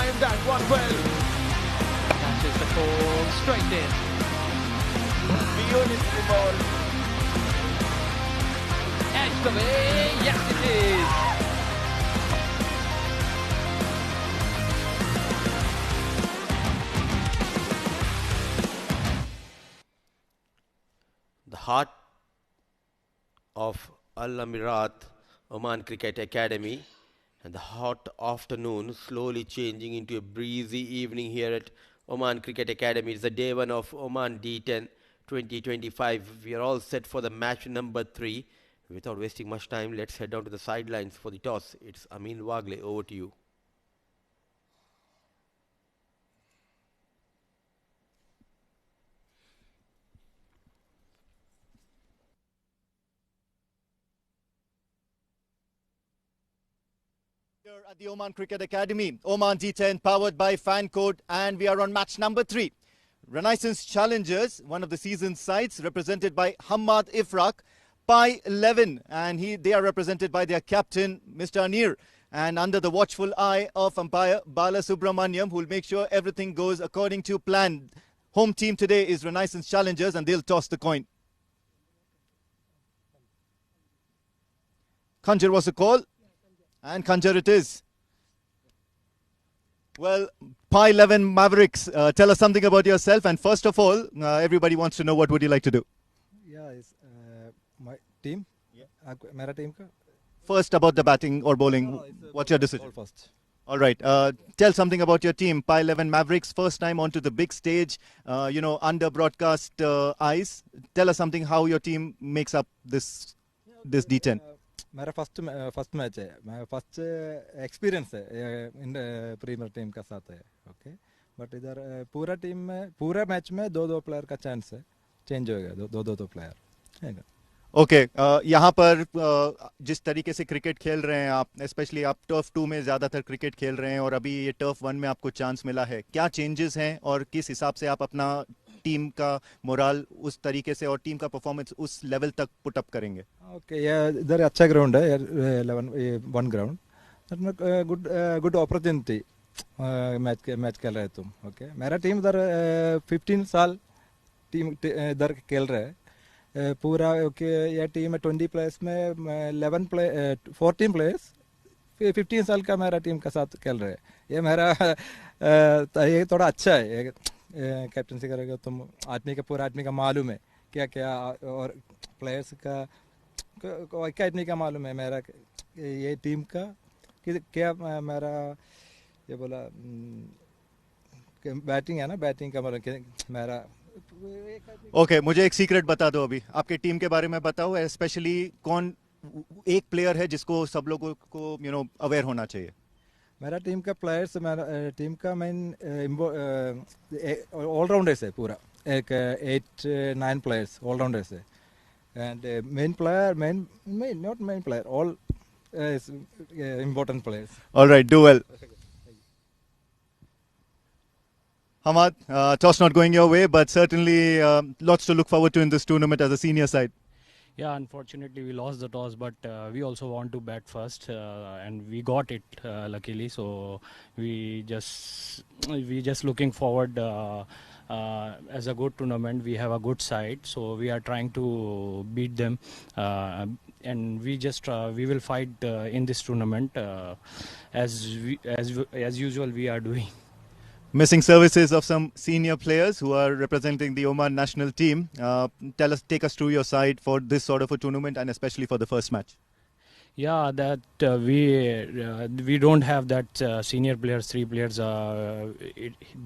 timed that one well. Catches the ball straight in. Beautiful ball. Edged away. Yes, it is. The heart of Al Amirat Oman Cricket Academy, and the hot afternoon slowly changing into a breezy evening here at Oman Cricket Academy. It's the day one of Oman D10 2025. We are all set for the match number 3. Without wasting much time, let's head down to the sidelines for the toss. It's Amin Wagle. Over to you. Here at the Oman Cricket Academy, Oman D10 powered by Fan Code, and we are on match number 3. Renaissance Challengers, one of the season's sides, represented by Hamad Ifraq, Pi 11, and they are represented by their captain, Mr. Anir, and under the watchful eye of umpire Bala Subramaniam, who will make sure everything goes according to plan. Home team today is Renaissance Challengers, and they'll toss the coin. Khanjar was the call, and Khanjar it is. Well, Pi 11 Mavericks, tell us something about yourself, and first of all, everybody wants to know what would you like to do. Yeah, it's my team. Yeah. Mera team ka? First about the batting or bowling, what's your decision? Ball first. All right, tell something about your team, Pi 11 Mavericks, first time onto the big stage, under broadcast eyes. Tell us something how your team makes up this D10. मेरा first match है, मैं first experience है इन premiere team का साथ है, okay. But इधर पूरा team में पूरा मैच में दो प्लेयर का चांस है, चेंज होएगा दो प्लेयर है ना. ओके, यहाँ पर जिस तरीके से क्रिकेट खेल रहे हैं आप, स्पेशली आप टर्फ 2 में ज़्यादातर क्रिकेट खेल रहे हैं और अभी ये टर्फ 1 में आपको चांस मिला है, क्या चेंजेस हैं और किस हिसाब से आप अपना टीम का मोराल उस तरीके से और टीम का परफॉर्मेंस उस लेवल तक पुट अप करेंगे? ओके, ये इधर अच्छा ग्राउंड है, 11 ग्राउंड, गुड अपॉर्चुनिटी मैच खेल रहे हैं तुम, ओके. मेरा टीम इधर 15 साल टीम इधर खेल रहा है पूरा, ओके. ये टीम है 20 प्लेयर्स में 14 प्लेयर्स 15 साल का मेरा टीम का साथ खेल रहे हैं. ये मेरा ये थोड़ा अच्छा है, कैप्टनसी करेगा तुम आदमी का, पूरा आदमी का मालूम है क्या क्या, और प्लेयर्स का क्या आदमी का मालूम है मेरा ये टीम का क्या. मेरा ये बोला बैटिंग है ना, बैटिंग का मेरा. ओके, मुझे एक सीक्रेट बता दो अभी, आपके टीम के बारे में बताओ, स्पेशली कौन एक प्लेयर है जिसको सब लोगों को अवेयर होना चाहिए. मेरा टीम का प्लेयर्स, मेरा टीम का मेन ऑलराउंडर्स है पूरा, एक 8-9 प्लेयर्स ऑलराउंडर्स है, and main player not main player, all important players. All right, do well. Hamad, toss not going your way, but certainly lots to look forward to in this tournament as a senior side. Yeah, unfortunately we lost the toss, but we also want to bat first, and we got it luckily. So we just looking forward as a good tournament. We have a good side, so we are trying to beat them, and we will fight in this tournament as usual we are doing. Missing services of some senior players who are representing the Oman national team. Take us through your side for this sort of a tournament and especially for the first match. Yeah, that we don't have that senior players, 3 players.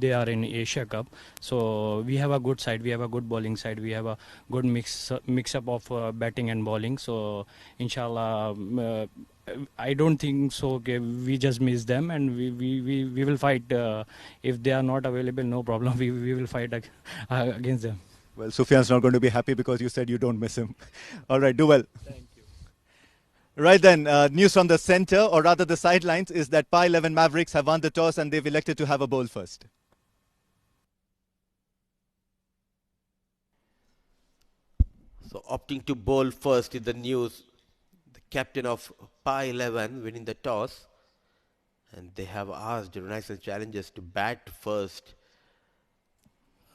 They are in Asia Cup, so we have a good side. We have a good bowling side. We have a good mix up of batting and bowling. So, inshallah, I don't think so. Okay, we just miss them, and we will fight. If they are not available, no problem. We will fight against them. Well, Sufyan's not going to be happy because you said you don't miss him. All right, do well. Thank you. Right then, news from the centre, or rather the sidelines, is that Pi 11 Mavericks have won the toss and they've elected to have a bowl first. So opting to bowl first in the news, the captain of Pi 11 winning the toss, And they have asked Renaissance challengers to bat first.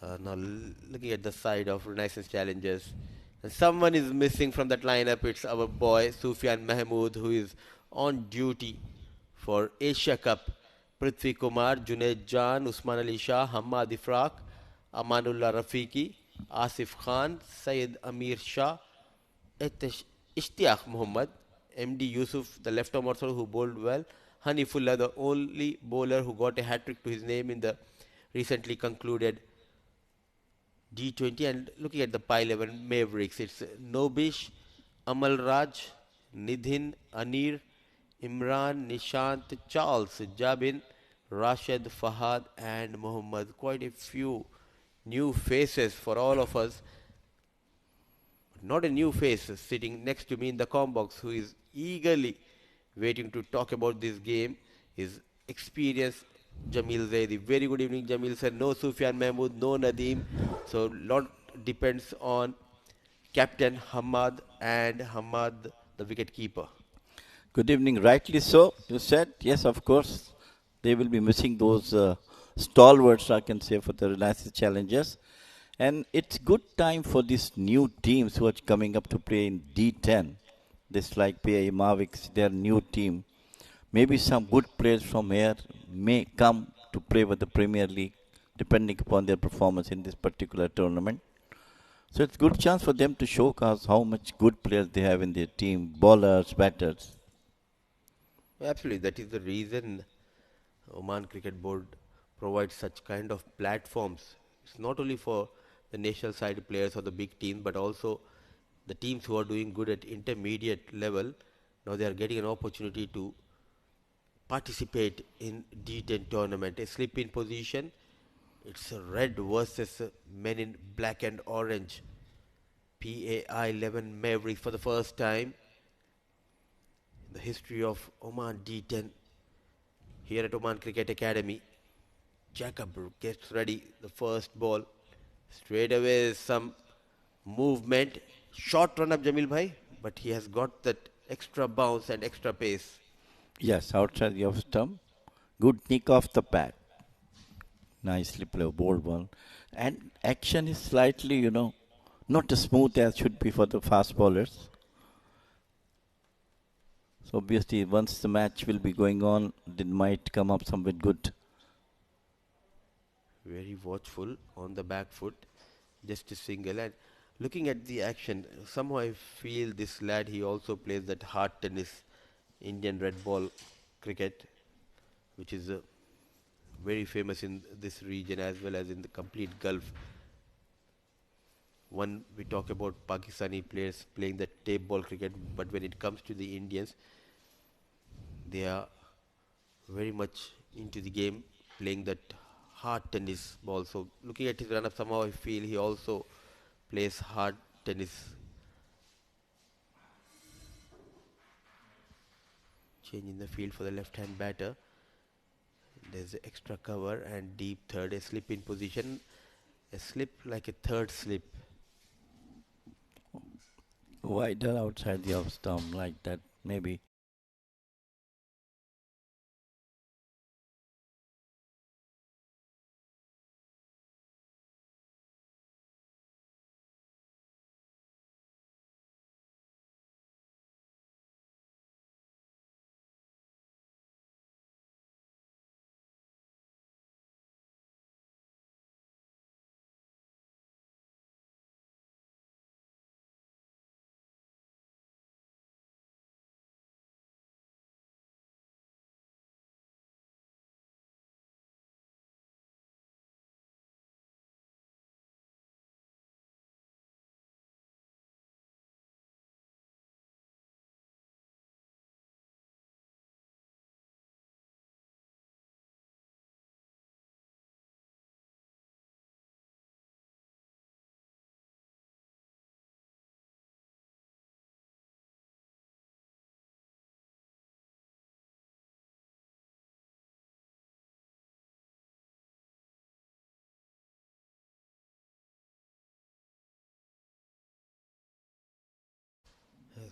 Now looking at the side of Renaissance challengers, and someone is missing from that lineup. It's our boy Sufyan Mahmood, who is on duty for Asia Cup. Prithvi Kumar, Junaid Jan, Usman Ali Shah, Hamad Ifraq, Amanullah Rafiqi, Asif Khan, Syed Amir Shah, Ishtiaq Muhammad, MD Yusuf, the left arm orthodox who bowled well, Hanifullah, the only bowler who got a hat trick to his name in the recently concluded D20. And looking at the Pi 11 Mavericks, it's Nobish, Amal Raj, Nidhin, Anir, Imran, Nishant, Charles, Jabin, Rashid, Fahad, and Muhammad. Quite a few new faces for all of us. Not a new face sitting next to me in the com box who is eagerly waiting to talk about this game is experienced Jamil Zaidi. Very good evening, Jamil sir. No Sufyan Mahmood, no Nadeem. So lot depends on Captain Hamad and Hamad, the wicket keeper. Good evening. Rightly so. You said, yes, of course. They will be missing those stalwarts, I can say, for the Reliance challengers. And it's good time for these new teams who are coming up to play in D10. This like PA Mavericks, their new team. Maybe some good players from here may come to play with the Premier League, depending upon their performance in this particular tournament. So it's a good chance for them to showcase how much good players they have in their team, bowlers, batters. Absolutely, that is the reason Oman Cricket Board provides such kind of platforms. It's not only for the national side players or the big teams, but also the teams who are doing good at intermediate level. Now they are getting an opportunity to participate in D10 tournament. A slip in position. It's a red versus men in black and orange. PAI 11 Mavericks for the first time in the history of Oman D10 here at Oman Cricket Academy. Jacob gets ready. The first ball. Straight away some movement. Short run up Jamil Bhai, but he has got that extra bounce and extra pace. Yes, outside the off stump. Good nick off the pad. Nicely played, bold one. And action is slightly, not as smooth as should be for the fast bowlers. So obviously, once the match will be going on, they might come up somewhat good. Very watchful on the back foot. Just a single. And looking at the action, somehow I feel this lad, he also plays that hard tennis, Indian red ball cricket, which is very famous in this region as well as in the complete Gulf. One, we talk about Pakistani players playing the tape ball cricket, but when it comes to the Indians, they are very much into the game, playing that hard tennis ball. So looking at his run up, somehow I feel he also plays hard tennis. Change in the field for the left hand batter. There's extra cover and deep third, a slip in position, a slip like a third slip. Wider outside the off stump like that, maybe.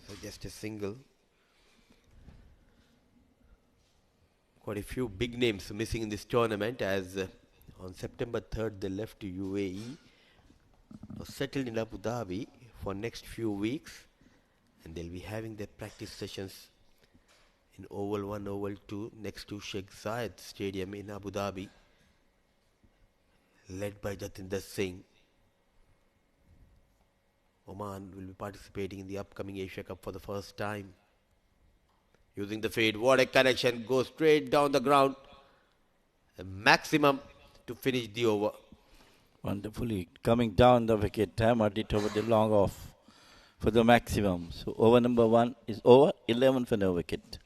So just a single. Quite a few big names missing in this tournament as on September 3rd they left to UAE, settled in Abu Dhabi for next few weeks, and they'll be having their practice sessions in Oval 1, Oval 2 next to Sheikh Zayed Stadium in Abu Dhabi, led by Jatinder Singh. Oman will be participating in the upcoming Asia Cup for the first time. Using the fade, what a connection, goes straight down the ground. A maximum to finish the over. Wonderfully coming down the wicket, hammered it over the long off for the maximum. So over number 1 is over, 11 for no wicket.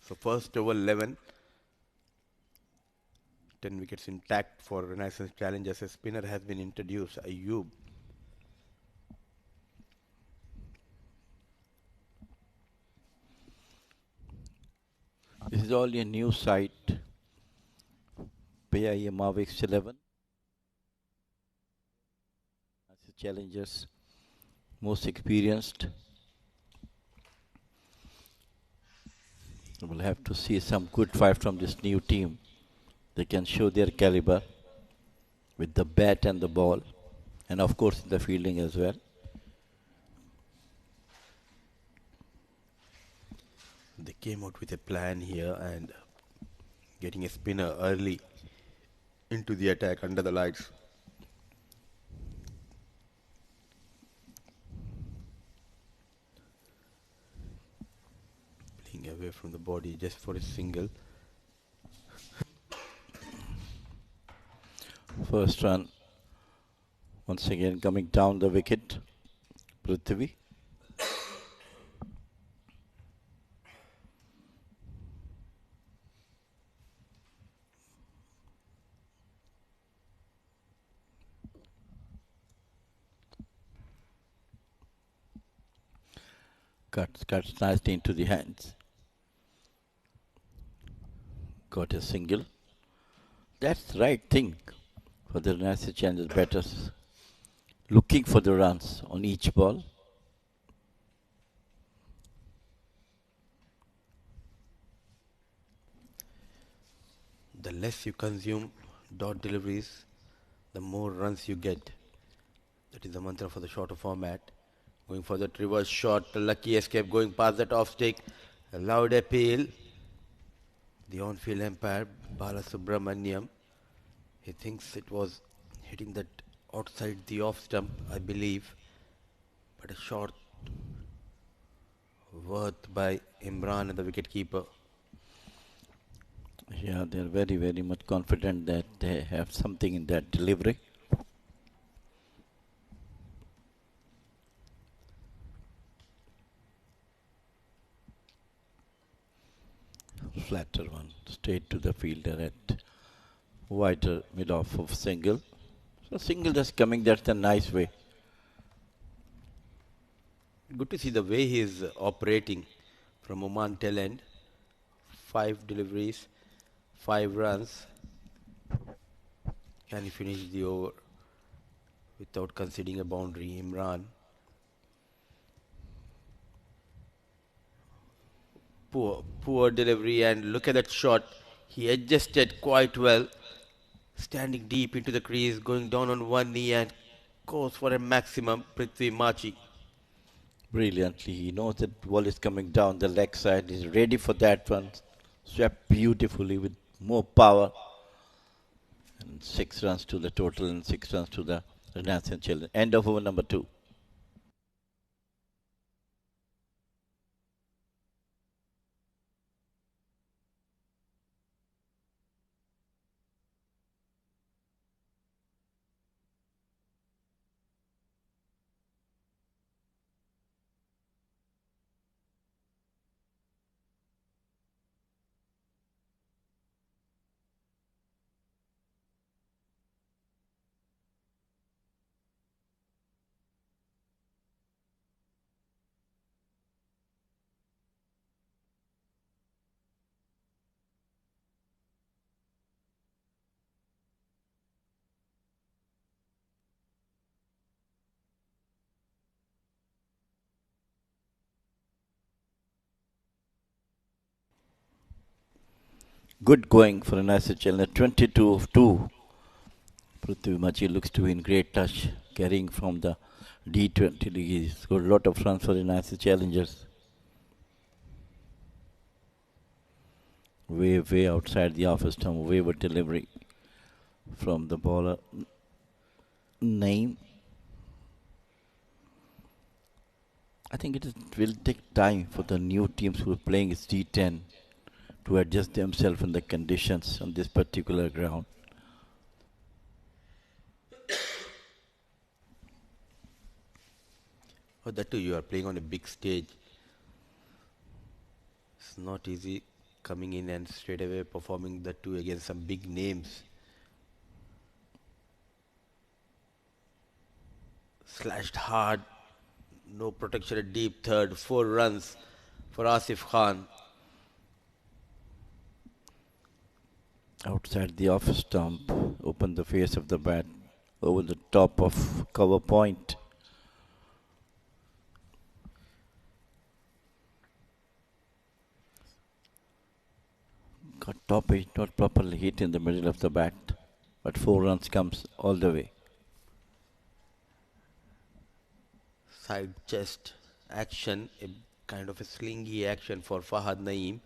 So first over 11, 10 wickets intact for Renaissance Challengers. A spinner has been introduced, Ayub. This is all your new site, PIA Mavericks 11. That's the challengers, most experienced. We'll have to see some good fight from this new team. They can show their caliber with the bat and the ball, and of course the fielding as well. They came out with a plan here and getting a spinner early into the attack under the lights. Playing away from the body just for a single. First run once again coming down the wicket. Prithvi. Cuts nicely into the hands. Got a single. That's the right thing for the Renaissance Challengers batters. Looking for the runs on each ball. The less you consume dot deliveries, the more runs you get. That is the mantra for the shorter format. Going for that reverse shot, the lucky escape going past that off stick. A loud appeal. The on-field umpire, Bala Subramaniam, he thinks it was hitting that outside the off stump, I believe. But a shot worth by Imran and the wicketkeeper. Yeah, they're very, very much confident that they have something in that delivery. Flatter one, straight to the fielder at wider mid off of single. So single just coming, that's a nice way. Good to see the way he is operating from Oman tail end. 5 deliveries, 5 runs. Can he finish the over without conceding a boundary? Imran. Poor delivery, and look at that shot. He adjusted quite well. Standing deep into the crease, going down on one knee and goes for a maximum. Prithvi Machi. Brilliantly, he knows that ball is coming down the leg side. He's ready for that one. Swept beautifully with more power. And 6 runs to the total and 6 runs to the Renaissance Children. End of over number 2. Good going for Renaissance Children. 22 of 2. Prithvi Machi looks to be in great touch, carrying from the D20 league. He's scored a lot of runs for the Renaissance Challengers. Way outside the office stump, wayward delivery from the bowler. Naeem. I think it will take time for the new teams who are playing its D10 to adjust themselves in the conditions on this particular ground. Oh, that too, you are playing on a big stage. It's not easy coming in and straight away performing that too against some big names. Slashed hard, no protection at deep third, 4 runs for Asif Khan. Outside the off stump, open the face of the bat over the top of cover point. Got top edge not properly hit in the middle of the bat, but 4 runs comes all the way. Side chest action, a kind of a slingy action for Fahad Naeem.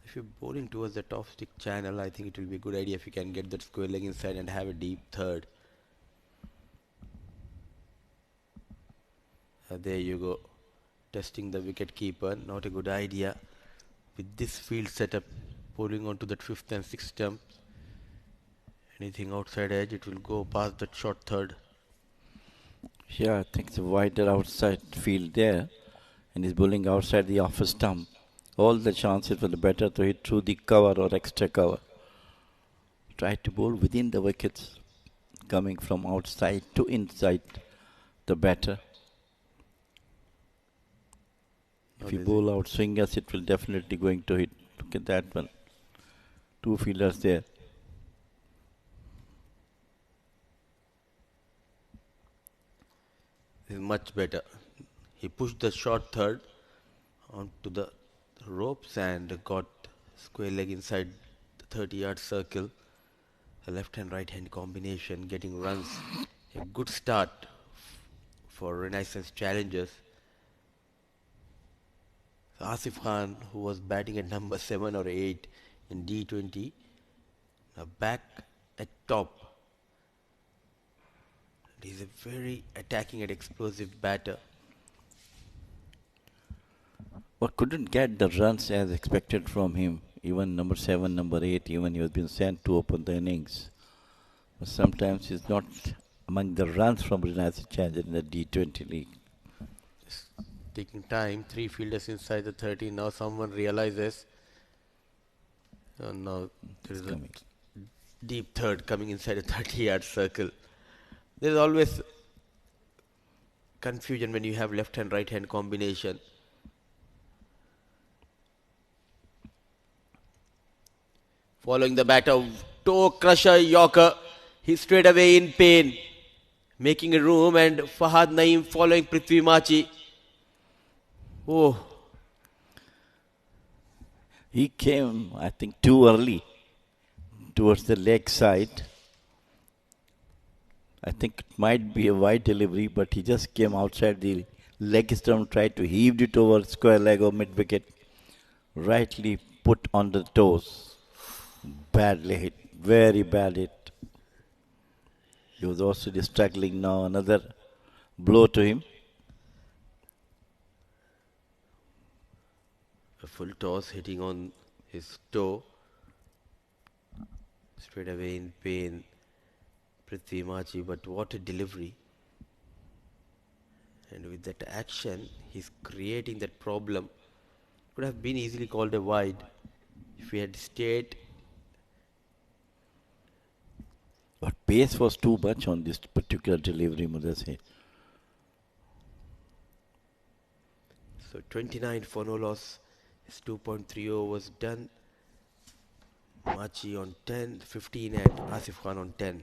If you're bowling towards the top stick channel, I think it will be a good idea if you can get that square leg inside and have a deep third. There you go. Testing the wicket keeper, not a good idea. With this field setup, bowling onto that 5th and 6th stump, Anything outside edge, it will go past that short third. Yeah, I think it's a wider outside field there. And he's bowling outside the off stump. All the chances for the batter to hit through the cover or extra cover. Try to bowl within the wickets, coming from outside to inside the batter. If you bowl out swingers, it will definitely going to hit. Look at that one. Two fielders there. This is much better. He pushed the short third onto the ropes and got square leg inside the 30-yard circle. A left hand right hand combination, getting runs. A good start for Renaissance challengers. Asif Khan, who was batting at number 7 or 8 in D20, now back at top. He's a very attacking and explosive batter. But couldn't get the runs as expected from him. Even number 7, number 8, even he has been sent to open the innings. But sometimes he's not among the runs from Renaissance Challenger in the D20 league. Taking time, 3 fielders inside the 30. Now someone realizes. Now there is a deep third coming inside a 30-yard circle. There is always confusion when you have left hand right hand combination. Following the batter, toe crusher Yorker. He's straight away in pain, making a room, and Fahad Naeem following Prithvi Machi. Oh. He came, I think, too early towards the leg side. I think it might be a wide delivery, but he just came outside the leg stump, tried to heave it over square leg or mid wicket. Rightly put on the toes. Badly hit, very bad hit. He was also struggling now. Another blow to him. A full toss hitting on his toe. Straight away in pain, Prithvi Machi, but what a delivery. And with that action, he's creating that problem. Could have been easily called a wide if he had stayed. But pace was too much on this particular delivery, Mudasir. So 29 for no loss. His 2.30 overs done. Machi on 10, 15 and Asif Khan on 10.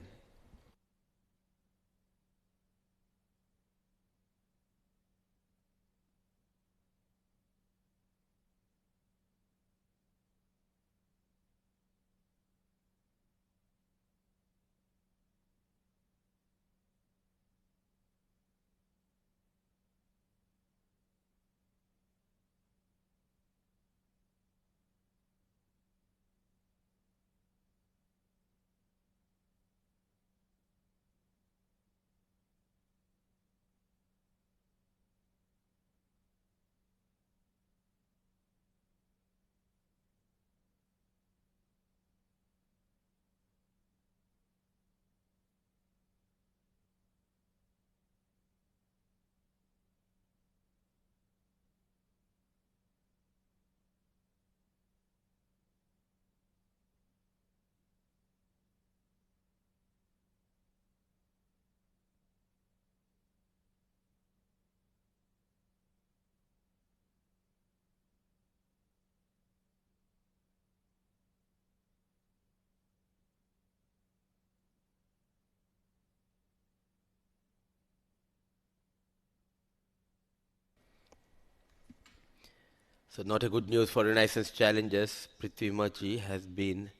So not a good news for Renaissance challengers. Prithvi Machi has been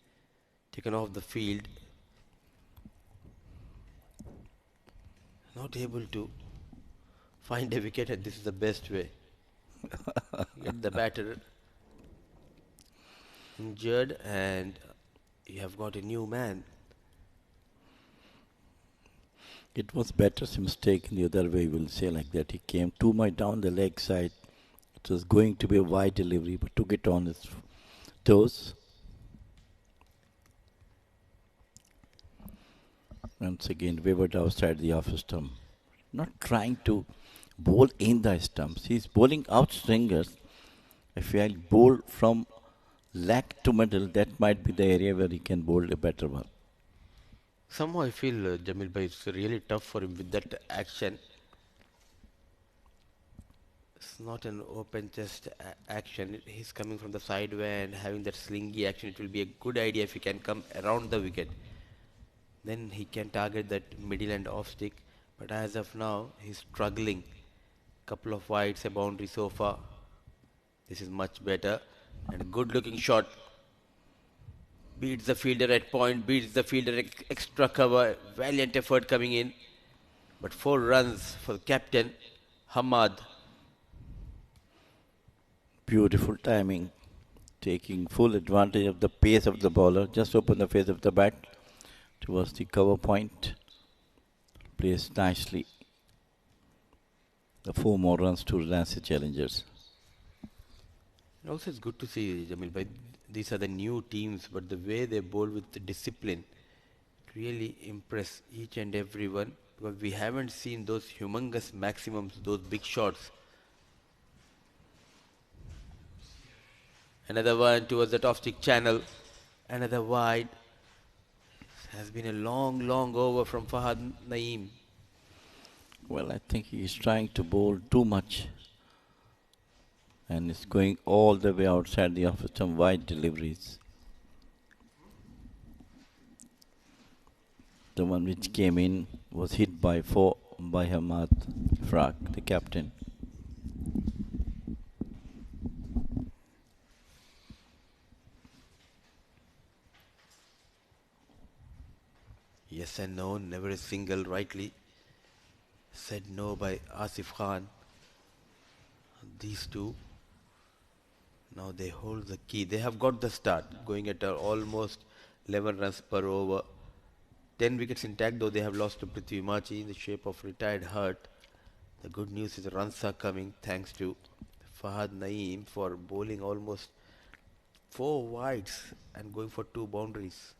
taken off the field. Not able to find a wicket, and this is the best way. Get the batter injured and you have got a new man. It was batter's mistake in the other way, we'll say like that. He came too much down the leg side. It was going to be a wide delivery, but took it on his toes. Once again, wavered outside the off stump. Not trying to bowl in the stumps. He's bowling out swingers. If I bowl from leg to middle, that might be the area where he can bowl a better one. Somehow I feel Jamil Bhai, it's really tough for him with that action. It's not an open chest action. He's coming from the sideway and having that slingy action. It will be a good idea if he can come around the wicket. Then he can target that middle and off stick. But as of now, he's struggling. Couple of wides, a boundary so far. This is much better. And a good looking shot. Beats the fielder at point, beats the fielder extra cover. Valiant effort coming in. But 4 runs for the captain, Hamad. Beautiful timing. Taking full advantage of the pace of the bowler. Just open the face of the bat towards the cover point. Placed nicely. The 4 more runs to Reliance Challengers. And also it's good to see, Jamil Bhai, these are the new teams, but the way they bowl with the discipline really impress each and every one, because we haven't seen those humongous maximums, those big shots. Another one towards the top stick channel. Another wide. Has been a long, long over from Fahad Naeem. Well, I think he is trying to bowl too much. And is going all the way outside the off some wide deliveries. The one which came in was hit by 4 by Hamad Ifraq, the captain. Yes and no, never a single rightly. Said no by Asif Khan. These two, now they hold the key. They have got the start, going at almost 11 runs per over. 10 wickets intact, though they have lost to Prithvi Machi in the shape of retired hurt. The good news is the runs are coming thanks to Fahad Naeem for bowling almost 4 wides and going for 2 boundaries.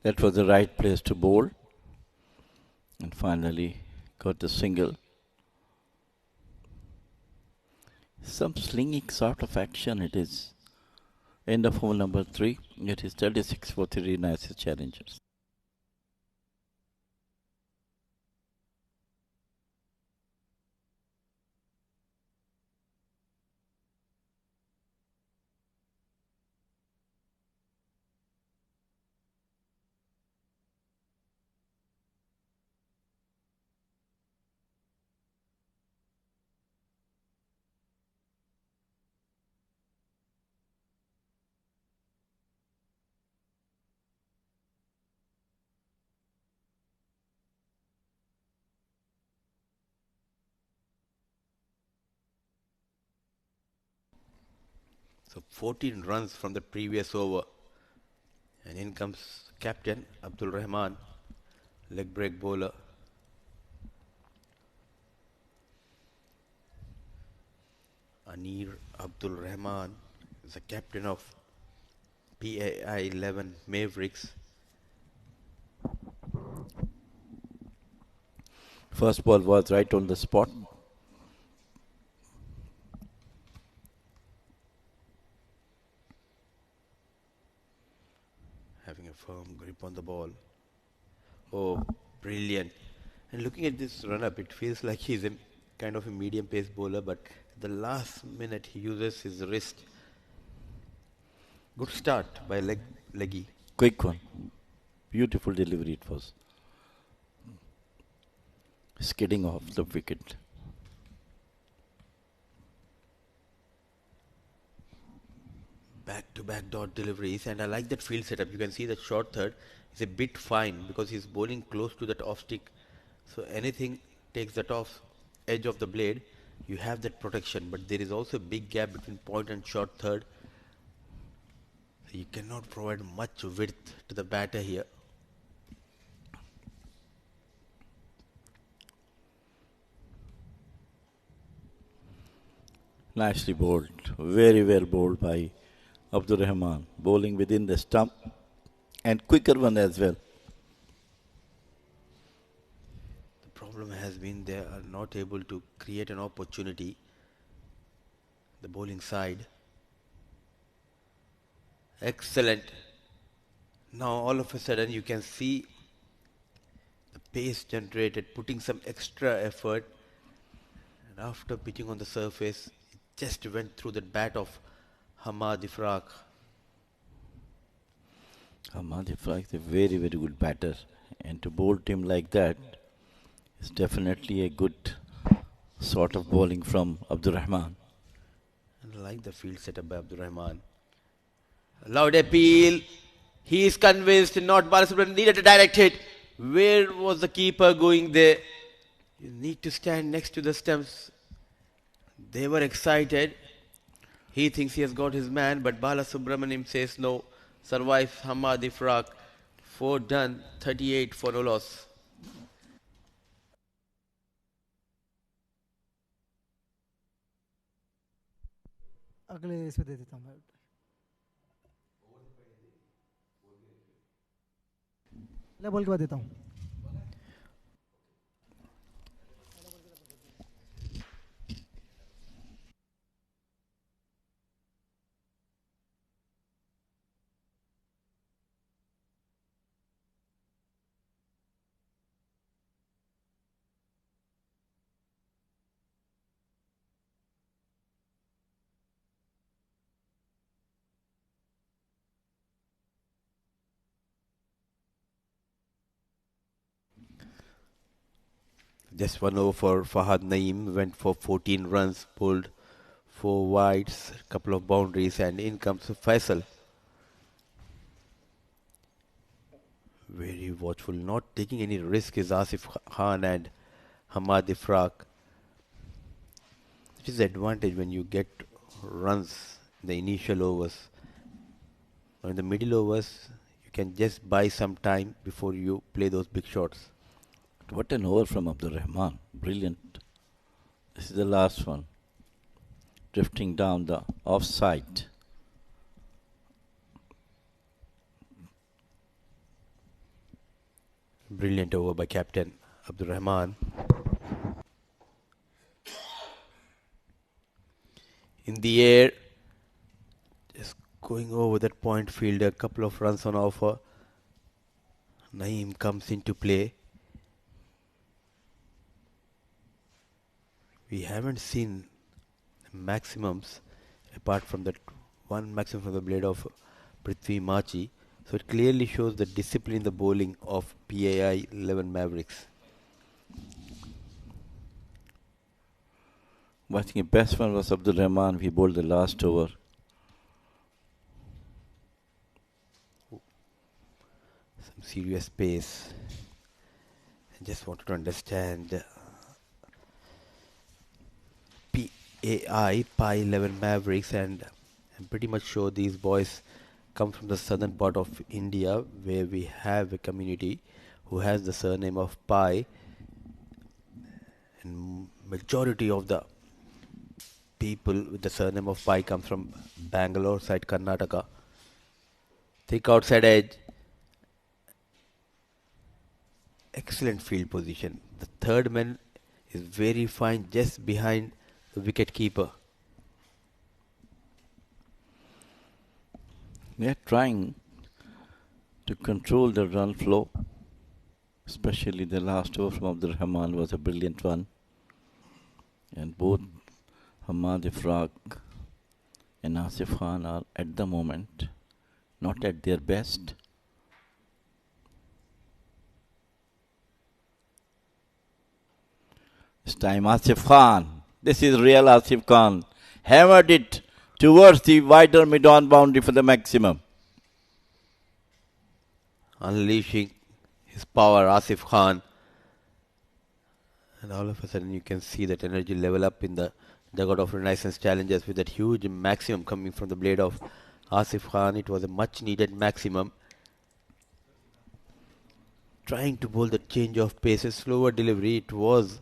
That was the right place to bowl. And finally got the single. Some slinging sort of action it is. End of hole number 3. It is 36 for 3 nice challengers. So 14 runs from the previous over. And in comes captain Abdul Rahman, leg break bowler. Anir Abdul Rahman is the captain of PAI 11 Mavericks. First ball was right on the spot. Having a firm grip on the ball. Oh, brilliant. And looking at this run-up, it feels like he's a kind of a medium-pace bowler, but at the last minute he uses his wrist. Good start by leggy. Quick one. Beautiful delivery it was. Skidding off the wicket. Back-to-back dot deliveries, and I like that field setup. You can see that short third is a bit fine because he's bowling close to that off stick. So anything takes that off edge of the blade, you have that protection. But there is also a big gap between point and short third. So you cannot provide much width to the batter here. Nicely bowled. Very well bowled by Abdur Rahman. Bowling within the stump and quicker one as well. The problem has been they are not able to create an opportunity. The bowling side. Excellent. Now all of a sudden you can see the pace generated, putting some extra effort. And after pitching on the surface, it just went through the bat of Hamad Ifraq. Ahmad Ifraq is a very, very good batter. And to bowl him like that is definitely a good sort of bowling from Abdur Rahman. And I like the field setup by Abdur Rahman. Loud appeal. He is convinced not Balasubramanian needed a direct hit. Where was the keeper going there? You need to stand next to the stumps. They were excited. He thinks he has got his man, but Balasubramanian says no. Survives Hamad Ifraq. 4 done, 38 for no loss. अगले इसमें दे देता हूँ मैं अगले ball के बाद देता हूँ Just one over for Fahad Naeem, went for 14 runs, pulled 4 wides, a couple of boundaries, and in comes Faisal. Very watchful, not taking any risk is Asif Khan and Hamad Ifraq. It is the advantage when you get runs in the initial overs. Or in the middle overs, you can just buy some time before you play those big shots. What an over from Abdur Rahman. Brilliant. This is the last one. Drifting down the offside. Brilliant over by captain Abdur Rahman. In the air, just going over that point field, a couple of runs on offer. Naeem comes into play. We haven't seen maximums apart from that one maximum from the blade of Prithvi Machi. So it clearly shows the discipline in the bowling of PAI 11 Mavericks. I think the best one was Abdul Rahman. He bowled the last over. Some serious pace. I just wanted to understand PAI, Pi 11 Mavericks, and I'm pretty much sure these boys come from the southern part of India where we have a community who has the surname of Pi, and majority of the people with the surname of Pi comes from Bangalore side, Karnataka. Thick outside edge. Excellent field position. The third man is very fine just behind the wicket keeper. They are trying to control the run flow. Especially the last over from Abdur Rahman was a brilliant one. And both Hamad Ifraq and Asif Khan are at the moment not at their best. This time Asif Khan. This is real Asif Khan. Hammered it towards the wider mid-on boundary for the maximum. Unleashing his power, Asif Khan. And all of a sudden you can see that energy level up in the dugout of Renaissance Challengers with that huge maximum coming from the blade of Asif Khan. It was a much needed maximum. Trying to bowl the change of pace, a slower delivery. It was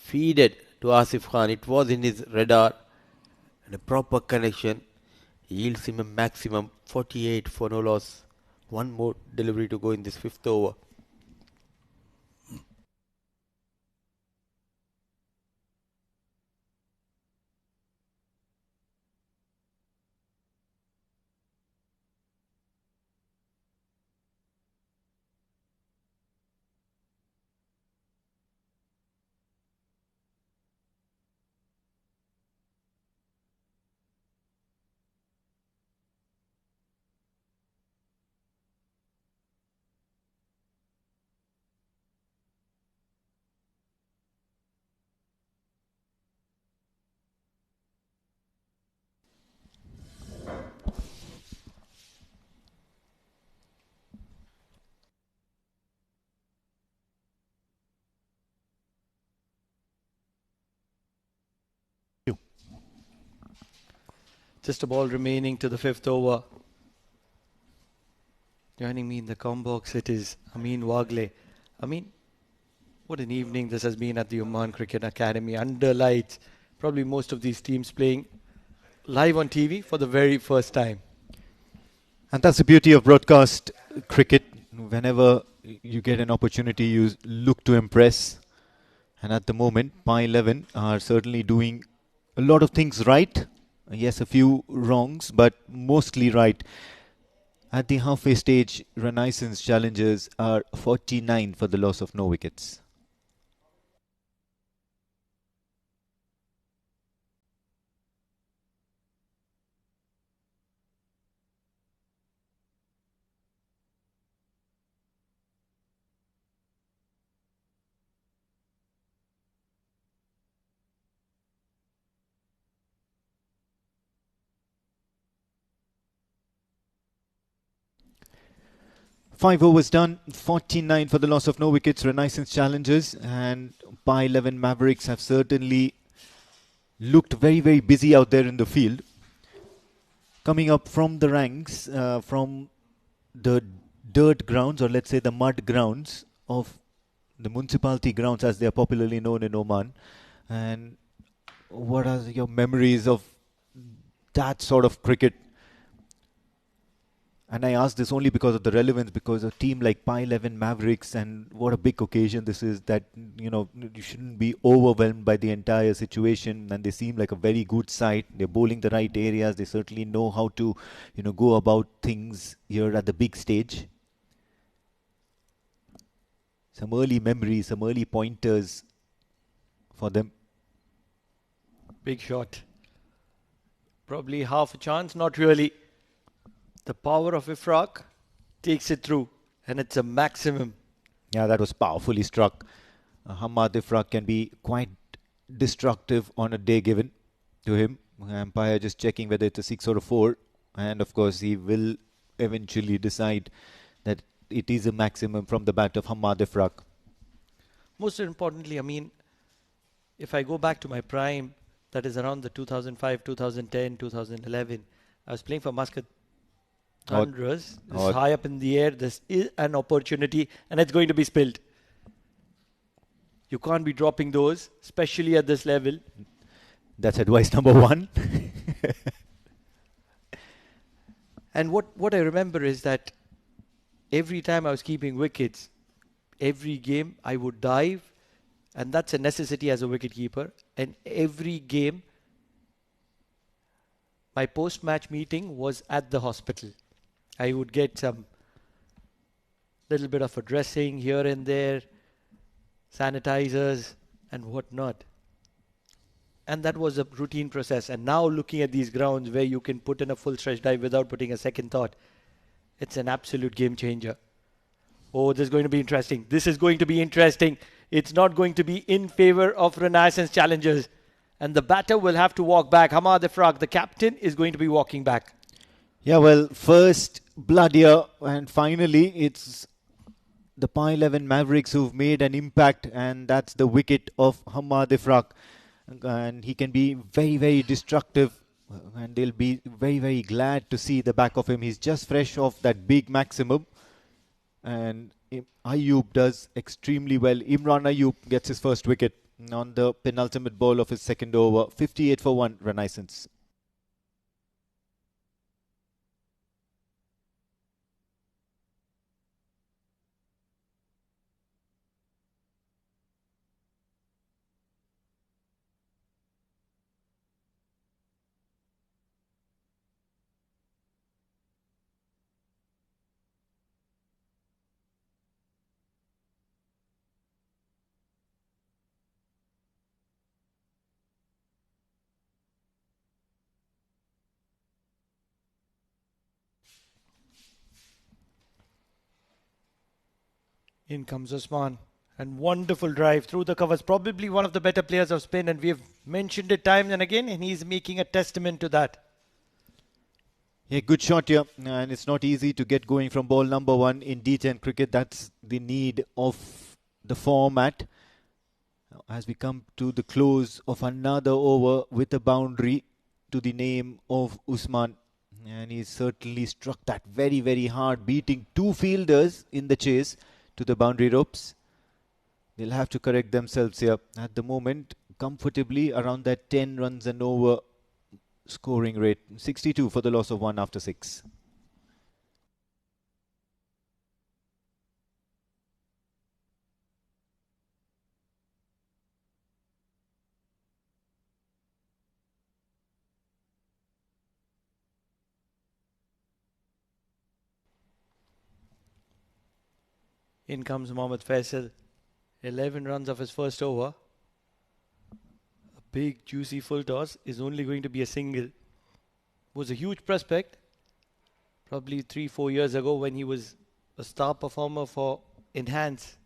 feeded to Asif Khan. It was in his radar. and a proper connection yields him a maximum 48 for no loss. One more delivery to go in this fifth over. Just a ball remaining to the fifth over. Joining me in the com box, it is Amin Wagle. Amin, what an evening this has been at the Oman Cricket Academy under lights. Probably most of these teams playing live on TV for the very first time. And that's the beauty of broadcast cricket. Whenever you get an opportunity, you look to impress. And at the moment, Pi 11 are certainly doing a lot of things right. Yes, a few wrongs, but mostly right. At the halfway stage, Renaissance challengers are 49 for the loss of no wickets. Five overs done, 49 for the loss of no wickets, Renaissance challengers, and Pi 11 Mavericks have certainly looked very, very busy out there in the field. Coming up from the ranks, from the dirt grounds, or let's say the mud grounds of the municipality grounds as they are popularly known in Oman. And what are your memories of that sort of cricket? And I ask this only because of the relevance, because a team like Pi 11 Mavericks, and what a big occasion this is, that, you know, you shouldn't be overwhelmed by the entire situation, and they seem like a very good side. They're bowling the right areas. They certainly know how to, you know, go about things here at the big stage. Some early memories, some early pointers for them. Big shot. Probably half a chance, not really. The power of Ifraq takes it through, and it's a maximum. Yeah, that was powerfully struck. Hamad Ifraq can be quite destructive on a day given to him. Umpire just checking whether it's a 6 or a 4. And of course, he will eventually decide that it is a maximum from the bat of Hamad Ifraq. Most importantly, I mean, if I go back to my prime, that is around the 2005, 2010, 2011, I was playing for Muscat Thunderers. This is high up in the air. This is an opportunity, and it's going to be spilled. You can't be dropping those, especially at this level. That's advice number 1. And what I remember is that every time I was keeping wickets, every game I would dive, and that's a necessity as a wicketkeeper. And every game, my post-match meeting was at the hospital. I would get some little bit of a dressing here and there, sanitizers and whatnot. And that was a routine process. And now looking at these grounds where you can put in a full stretch dive without putting a second thought, it's an absolute game changer. Oh, this is going to be interesting. This is going to be interesting. It's not going to be in favor of Renaissance challengers. And the batter will have to walk back. Hamad Ifraq, the captain, is going to be walking back. Yeah, well, first blood here, and finally it's the Pi 11 Mavericks who've made an impact, and that's the wicket of Hamad Ifraq. And he can be very, very destructive, and they'll be very, very glad to see the back of him. He's just fresh off that big maximum, and Ayub does extremely well. Imran Ayub gets his first wicket on the penultimate ball of his second over. 58 for 1, Renaissance. In comes Usman. And wonderful drive through the covers. Probably one of the better players of spin, and we have mentioned it time and again, and he's making a testament to that. Yeah, good shot here. And it's not easy to get going from ball number 1 in D10 cricket. That's the need of the format. As we come to the close of another over with a boundary to the name of Usman. And he's certainly struck that very, very hard, beating 2 fielders in the chase to the boundary ropes. They'll have to correct themselves here. At the moment, comfortably around that 10 runs and over scoring rate. 62 for the loss of 1 after 6. In comes Mohammad Faisal. 11 runs of his first over. A big, juicy full toss is only going to be a single. Was a huge prospect. Probably 3-4 years ago when he was a star performer for Enhance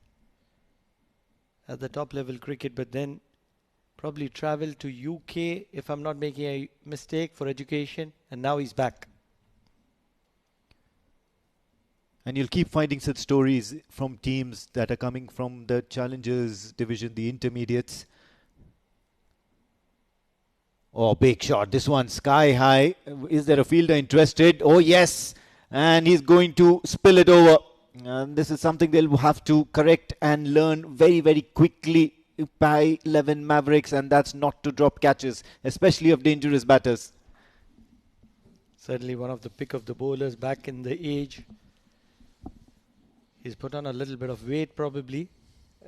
at the top level cricket, but then probably traveled to UK, if I'm not making a mistake, for education, and now he's back. And you'll keep finding such stories from teams that are coming from the Challengers division, the intermediates. Oh, big shot. This one sky high. Is there a fielder interested? Oh, yes. And he's going to spill it over. And this is something they'll have to correct and learn very, very quickly by 11 Mavericks. And that's not to drop catches, especially of dangerous batters. Certainly one of the pick of the bowlers back in the age. He's put on a little bit of weight probably,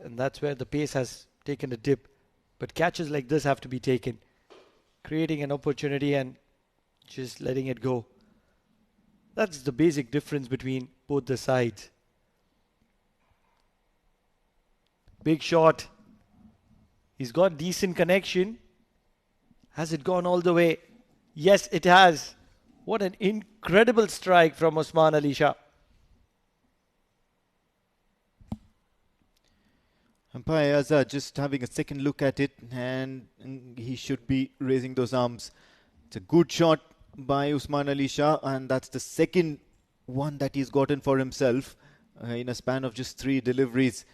and that's where the pace has taken a dip. But catches like this have to be taken. Creating an opportunity and just letting it go. That's the basic difference between both the sides. Big shot. He's got decent connection. Has it gone all the way? Yes, it has. What an incredible strike from Usman Ali Shah. Umpire Azhar just having a second look at it, and he should be raising those arms. It's a good shot by Usman Ali Shah, and that's the second one that he's gotten for himself in a span of just 3 deliveries.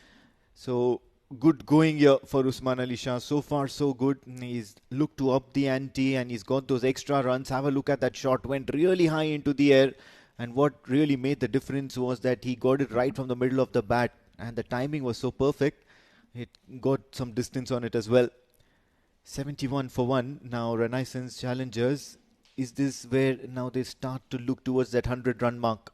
So good going here for Usman Ali Shah. So far so good. He's looked to up the ante and he's got those extra runs. Have a look at that shot. Went really high into the air, and what really made the difference was that he got it right from the middle of the bat, and the timing was so perfect. It got some distance on it as well. 71 for 1. Now Renaissance Challengers. Is this where now they start to look towards that 100-run mark?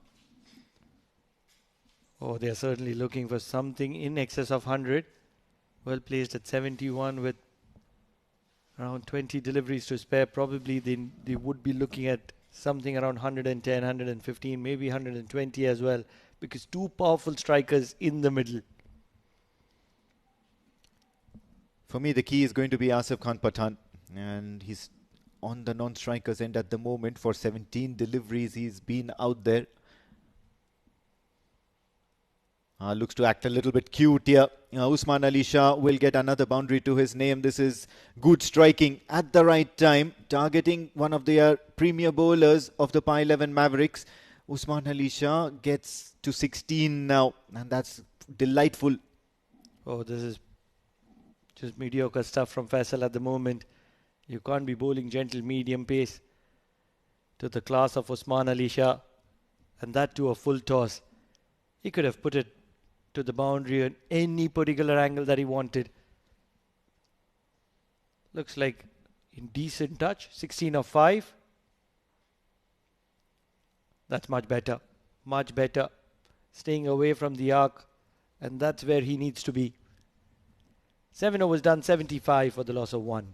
Oh, they are certainly looking for something in excess of 100. Well placed at 71 with around 20 deliveries to spare. Probably they would be looking at something around 110, 115, maybe 120 as well, because 2 powerful strikers in the middle. For me, the key is going to be Asif Khan Pathan, and he's on the non-strikers end at the moment. For 17 deliveries, he's been out there. Looks to act a little bit cute here. Usman Ali Shah will get another boundary to his name. This is good striking at the right time, targeting one of their premier bowlers of the PA 11 Mavericks. Usman Ali Shah gets to 16 now, and that's delightful. Oh, this is just mediocre stuff from Faisal at the moment. You can't be bowling gentle medium pace to the class of Usman Ali Shah, and that to a full toss. He could have put it to the boundary at any particular angle that he wanted. Looks like in decent touch. 16 of 5. That's much better. Much better. Staying away from the arc, and that's where he needs to be. 7 overs done, 75 for the loss of 1.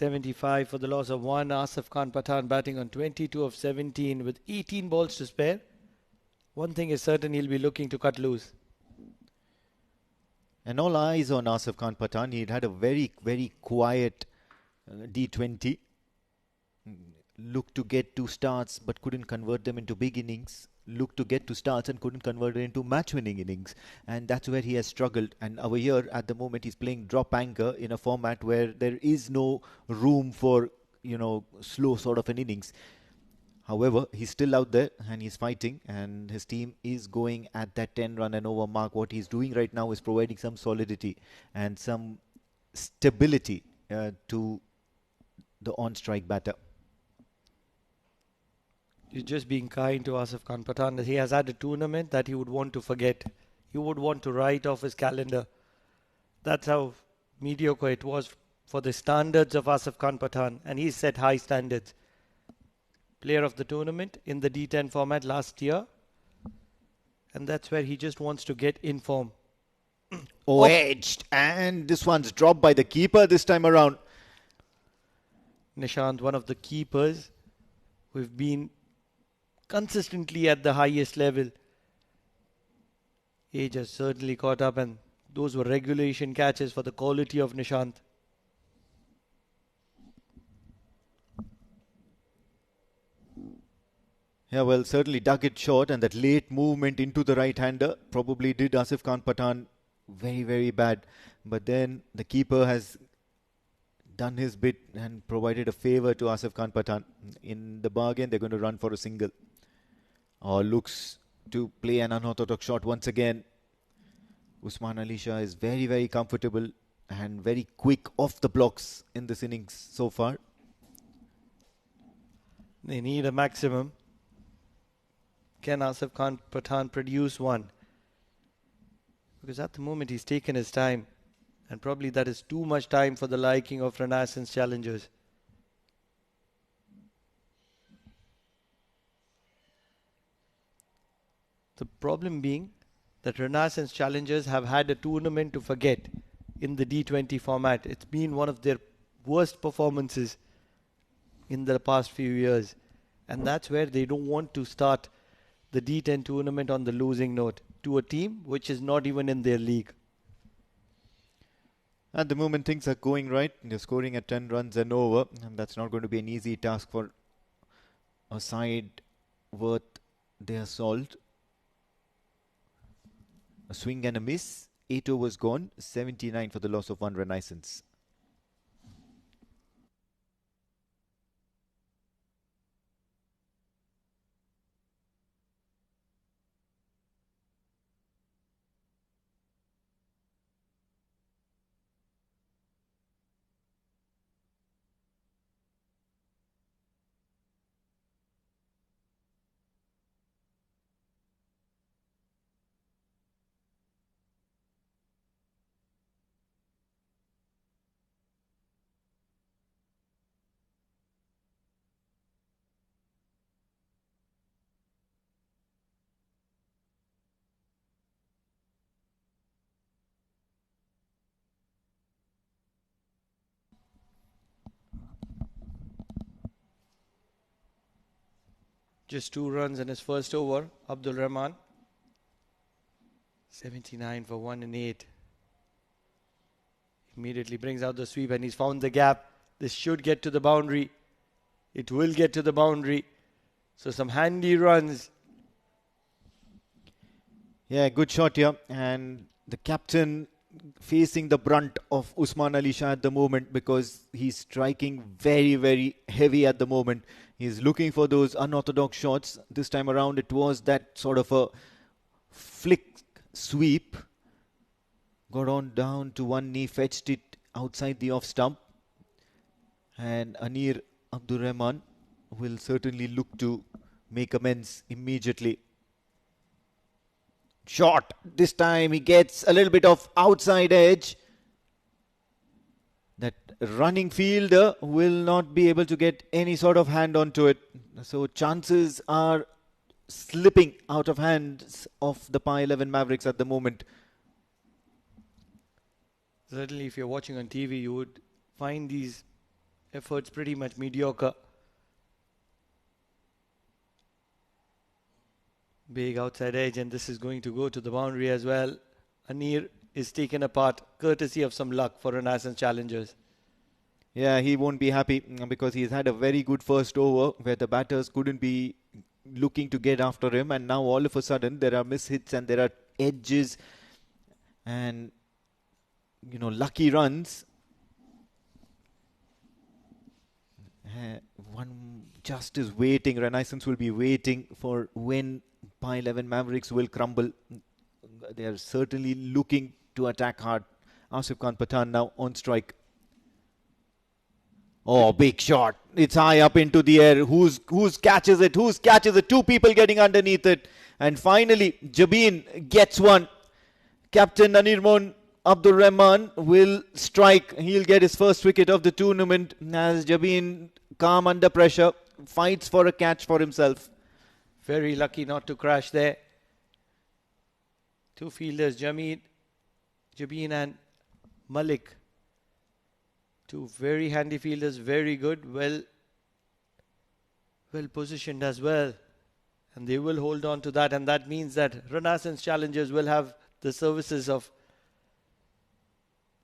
75 for the loss of 1. Asif Khan Pathan batting on 22 of 17 with 18 balls to spare. One thing is certain, he'll be looking to cut loose. And all eyes on Asif Khan Pathan. He'd had a very, very quiet D20. Looked to get 2 starts but couldn't convert them into big innings. Looked to get 2 starts and couldn't convert it into match-winning innings. And that's where he has struggled. And over here, at the moment, he's playing drop anchor in a format where there is no room for, slow sort of an innings. However, he's still out there and he's fighting, and his team is going at that 10 run and over mark. What he's doing right now is providing some solidity and some stability to the on-strike batter. He's just being kind to Asif Khan Pathan. He has had a tournament that he would want to forget. He would want to write off his calendar. That's how mediocre it was for the standards of Asif Khan Pathan, and he set high standards. Player of the tournament in the D10 format last year, and that's where he just wants to get in form. Edged, and this one's dropped by the keeper this time around. Nishant, one of the keepers who've been consistently at the highest level. Age has certainly caught up, and those were regulation catches for the quality of Nishant. Yeah, well, certainly dug it short, and that late movement into the right-hander probably did Asif Khan Pathan very, very bad. But then the keeper has done his bit and provided a favour to Asif Khan Pathan. In the bargain, they're going to run for a single. Looks to play an unorthodox shot once again. Usman Ali Shah is very, very comfortable and very quick off the blocks in this innings so far. They need a maximum. Can Asif Khan Pathan produce one? Because at the moment he's taken his time, and probably that is too much time for the liking of Renaissance challengers. The problem being that Renaissance challengers have had a tournament to forget in the D20 format. It's been one of their worst performances in the past few years, and that's where they don't want to start the D10 tournament on the losing note to a team which is not even in their league. At the moment, things are going right. They're scoring at 10 runs and over, and that's not going to be an easy task for a side worth their salt. A swing and a miss. 8 overs gone. 79 for the loss of 1 Renaissance. Just 2 runs in his first over, Abdul Rahman. 79 for 1 and 8. Immediately brings out the sweep, and he's found the gap. This should get to the boundary. It will get to the boundary. So some handy runs. Yeah, good shot here. And the captain facing the brunt of Usman Ali Shah at the moment, because he's striking very, very heavy at the moment. He's looking for those unorthodox shots. This time around, it was that sort of a flick sweep. Got on down to one knee, fetched it outside the off stump. And Anir Abdur Rahman will certainly look to make amends immediately. Shot. This time he gets a little bit of outside edge. That running fielder will not be able to get any sort of hand onto it. So chances are slipping out of hands of the PA 11 Mavericks at the moment. Certainly if you're watching on TV, you would find these Effort's pretty much mediocre. Big outside edge, and this is going to go to the boundary as well. Anir is taken apart, courtesy of some luck for Renaissance Challengers. Yeah, he won't be happy because he's had a very good first over where the batters couldn't be looking to get after him, and now all of a sudden there are mishits and there are edges and lucky runs. One just is waiting. Renaissance will be waiting for when Pi 11 Mavericks will crumble. They are certainly looking to attack hard. Asif Khan Pathan now on strike. Oh, big shot. It's high up into the air. Who's catches it? Who's catches it? Two people getting underneath it. And finally, Jabin gets one. Captain Anirmon Abdul Rahman will strike. He'll get his first wicket of the tournament as Jabin, calm under pressure, fights for a catch for himself. Very lucky not to crash there. Two fielders, Jabin and Malik. Two very handy fielders, very good, well positioned as well. And they will hold on to that, and that means that Renaissance Challengers will have the services of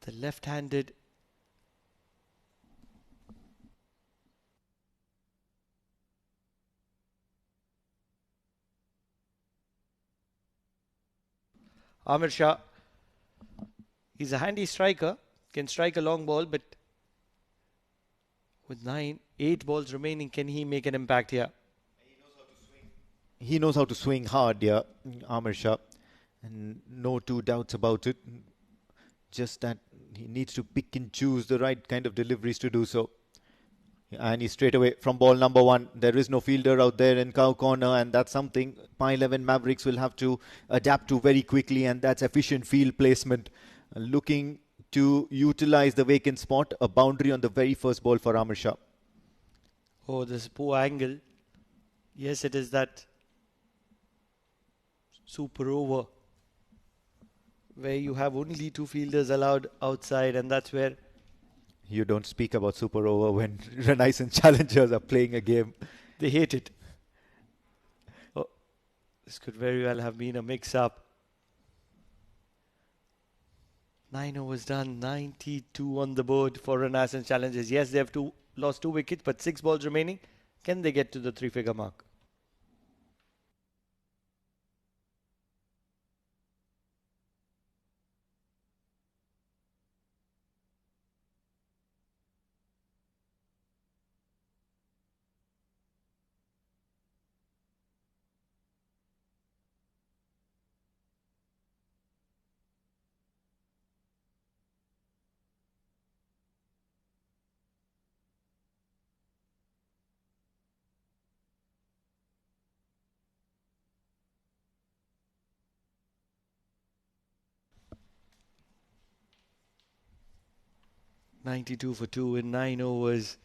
the left-handed Amir Shah. He's a handy striker, can strike a long ball, but with 8 balls remaining, can he make an impact here? He knows how to swing hard, yeah, Amir Shah. And no two doubts about it. Just that he needs to pick and choose the right kind of deliveries to do so. And he's straight away from ball number 1. There is no fielder out there in cow corner, and that's something Pi 11 Mavericks will have to adapt to very quickly, and that's efficient field placement. Looking to utilize the vacant spot, a boundary on the very first ball for Amir Shah. Oh, this poor angle. Yes, it is that super over where you have only 2 fielders allowed outside, and that's where you don't speak about super over when Renaissance Challengers are playing a game. They hate it. Oh, this could very well have been a mix-up. 9 overs done, 92 on the board for Renaissance Challengers. Yes, they have lost 2 wickets, but 6 balls remaining. Can they get to the 3-figure mark? $92 for 2 in 9 overs.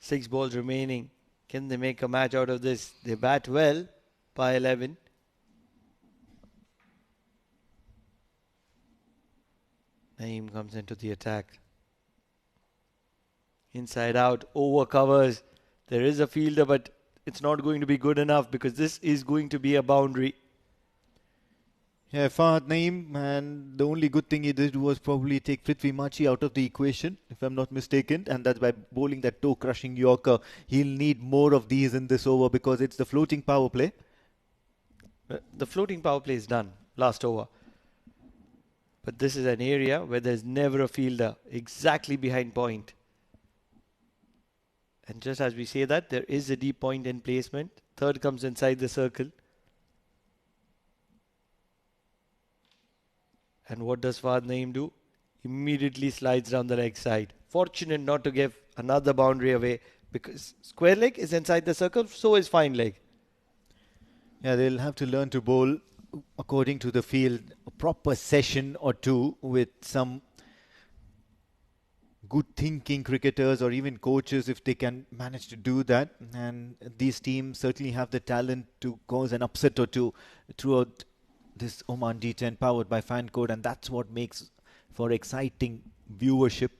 6 balls remaining. Can they make a match out of this? They bat well by 11. Naeem comes into the attack. Inside out, over covers. There is a fielder, but it's not going to be good enough because this is going to be a boundary. Yeah, Fahad Naeem, and the only good thing he did was probably take Prithvi Machi out of the equation, if I'm not mistaken, and that's by bowling that toe-crushing Yorker. He'll need more of these in this over because it's the floating power play. The floating power play is done last over. But this is an area where there's never a fielder exactly behind point. And just as we say that, there is a deep point in placement. Third comes inside the circle. And what does Fahad Naeem do? Immediately slides down the leg side. Fortunate not to give another boundary away because square leg is inside the circle, so is fine leg. Yeah, they'll have to learn to bowl according to the field, a proper session or two with some good thinking cricketers or even coaches if they can manage to do that. And these teams certainly have the talent to cause an upset or two throughout this Oman D10 powered by Fan Code, and that's what makes for exciting viewership.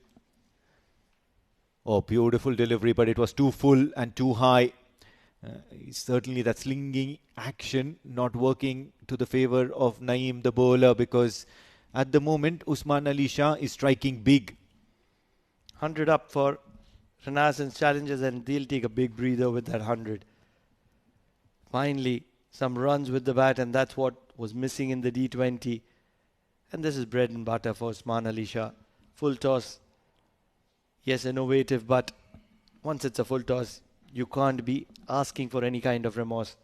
Oh, beautiful delivery, but it was too full and too high. Certainly that slinging action not working to the favor of Naeem the bowler, because at the moment Usman Ali Shah is striking big. 100 up for Renaissance Challengers, and they'll take a big breather with that 100. Finally, some runs with the bat, and that's what was missing in the D20. And this is bread and butter for Usman Ali Shah. Full toss. Yes, innovative, but once it's a full toss, you can't be asking for any kind of remorse.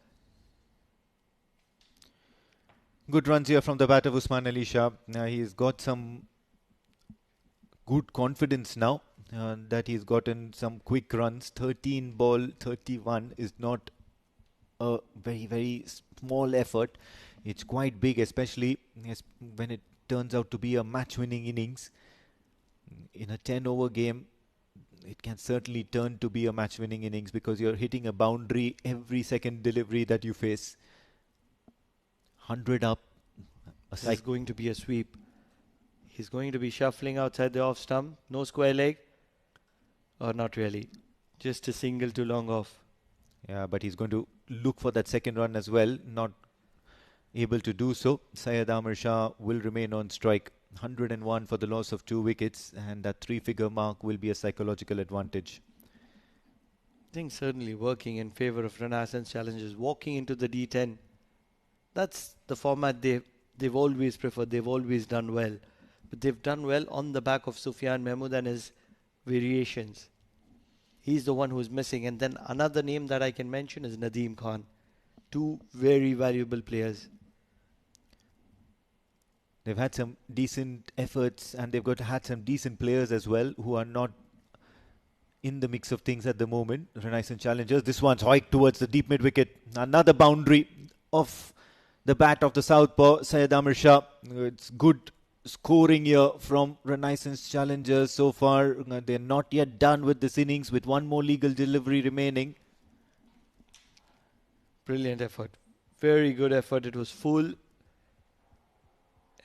Good runs here from the bat of Usman Ali Shah. He's got some good confidence now that he's gotten some quick runs. 13 ball 31 is not a very, very small effort. It's quite big, especially when it turns out to be a match-winning innings. In a 10-over game, it can certainly turn to be a match-winning innings because you're hitting a boundary every second delivery that you face. 100 up. This is going to be a sweep. He's going to be shuffling outside the off stump. No square leg. Or not really. Just a single to long off. Yeah, but he's going to look for that second run as well. Not able to do so. Syed Amir Shah will remain on strike. 101 for the loss of 2 wickets, and that 3-figure mark will be a psychological advantage. I think certainly working in favour of Renaissance Challengers. Walking into the D10. That's the format they've always preferred. They've always done well. But they've done well on the back of Sufyan Mahmood and his variations. He's the one who's missing. And then another name that I can mention is Nadeem Khan. 2 very valuable players. They've had some decent efforts, and they've had some decent players as well who are not in the mix of things at the moment. Renaissance Challengers. This one's hiked towards the deep mid wicket. Another boundary of the bat of the southpaw, Syed Amir Shah. It's good scoring here from Renaissance Challengers so far. They're not yet done with this innings, with one more legal delivery remaining. Brilliant effort. Very good effort. It was full.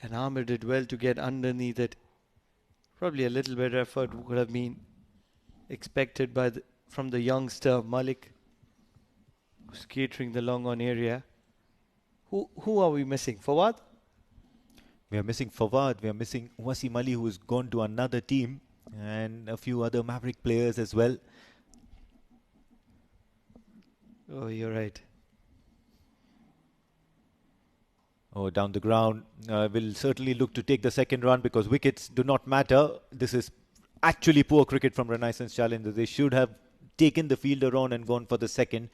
And Amir did well to get underneath it. Probably a little better effort would have been expected from the youngster Malik, who's catering the long on area. Who are we missing? Fawad? We are missing Fawad. We are missing Wasim Ali, who's gone to another team, and a few other Maverick players as well. Oh, you're right. Oh, down the ground. Will certainly look to take the second run because wickets do not matter. This is actually poor cricket from Renaissance Challengers. They should have taken the fielder on and gone for the second.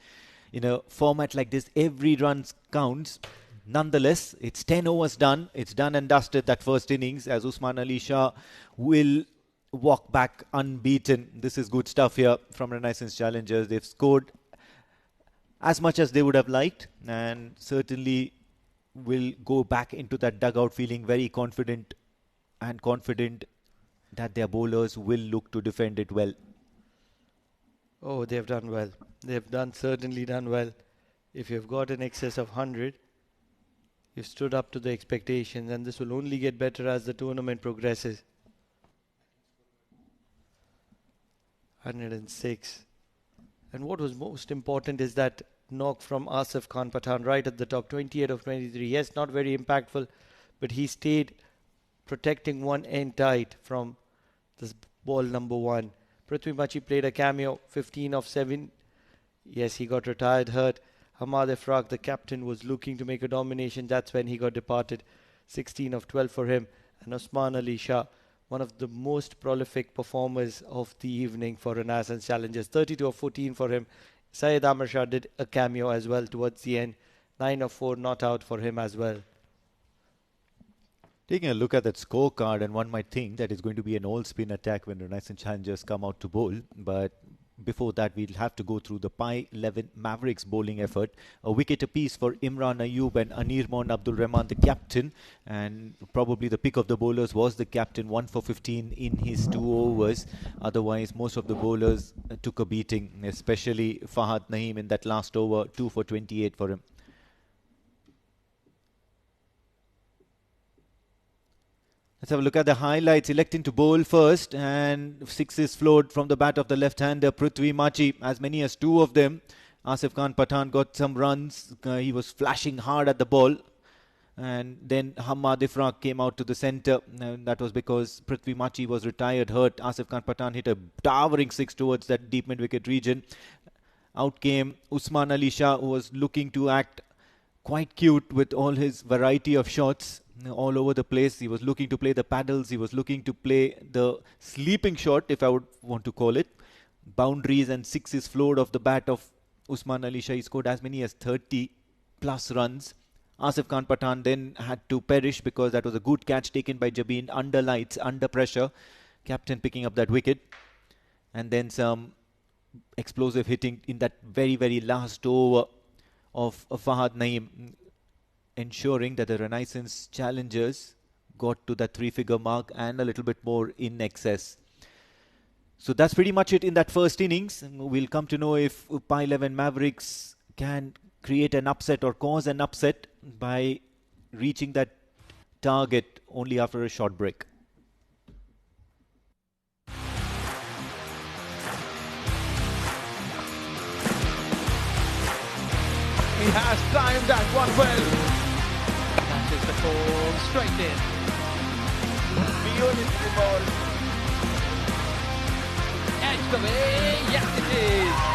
In a format like this, every run counts. Nonetheless, it's 10 overs done. It's done and dusted, that first innings, as Usman Ali Shah will walk back unbeaten. This is good stuff here from Renaissance Challengers. They've scored as much as they would have liked, and certainly will go back into that dugout feeling very confident that their bowlers will look to defend it well. Oh, they've done well. They've certainly done well. If you've got an excess of 100, you've stood up to the expectations, and this will only get better as the tournament progresses. 106. And what was most important is that knock from Asif Khan Pathan right at the top, 28 of 23. Yes, not very impactful, but he stayed protecting one end tight from this ball number 1. Prithvi Machi played a cameo, 15 of 7. Yes, he got retired, hurt. Hamad Ifraq, the captain, was looking to make a domination. That's when he got departed. 16 of 12 for him. And Usman Ali Shah, one of the most prolific performers of the evening for Renaissance Challengers. 32 of 14 for him. Syed Amir Shah did a cameo as well towards the end. 9 of 4 not out for him as well. Taking a look at that scorecard, and one might think that it's going to be an all-spin attack when Renaissance Challengers come out to bowl. But before that, we'll have to go through the Pi 11 Mavericks bowling effort. A wicket apiece for Imran Ayub and Anir Mon Abdul Rahman, the captain. And probably the pick of the bowlers was the captain, 1 for 15 in his 2 overs. Otherwise, most of the bowlers took a beating, especially Fahad Naeem in that last over, 2 for 28 for him. Let's have a look at the highlights. Electing to bowl first, and sixes flowed from the bat of the left-hander Prithvi Machi, as many as two of them. Asif Khan Pathan got some runs. He was flashing hard at the ball. And then Hammad Ifraq came out to the centre, and that was because Prithvi Machi was retired, hurt. Asif Khan Pathan hit a towering six towards that deep mid-wicket region. Out came Usman Ali Shah, who was looking to act quite cute with all his variety of shots all over the place. He was looking to play the paddles. He was looking to play the sleeping shot, if I would want to call it. Boundaries and sixes flowed off the bat of Usman Ali Shah. He scored as many as 30 plus runs. Asif Khan Pathan then had to perish because that was a good catch taken by Jabin under lights, under pressure. Captain picking up that wicket. And then some explosive hitting in that very, very last over of Fahad Naeem, ensuring that the Renaissance challengers got to that three-figure mark and a little bit more in excess. So that's pretty much it in that first innings. We'll come to know if Pi 11 Mavericks can create an upset or cause an upset by reaching that target only after a short break. He has timed that one well. That is the call, straight in. Beautiful ball. Edged away, yes it is.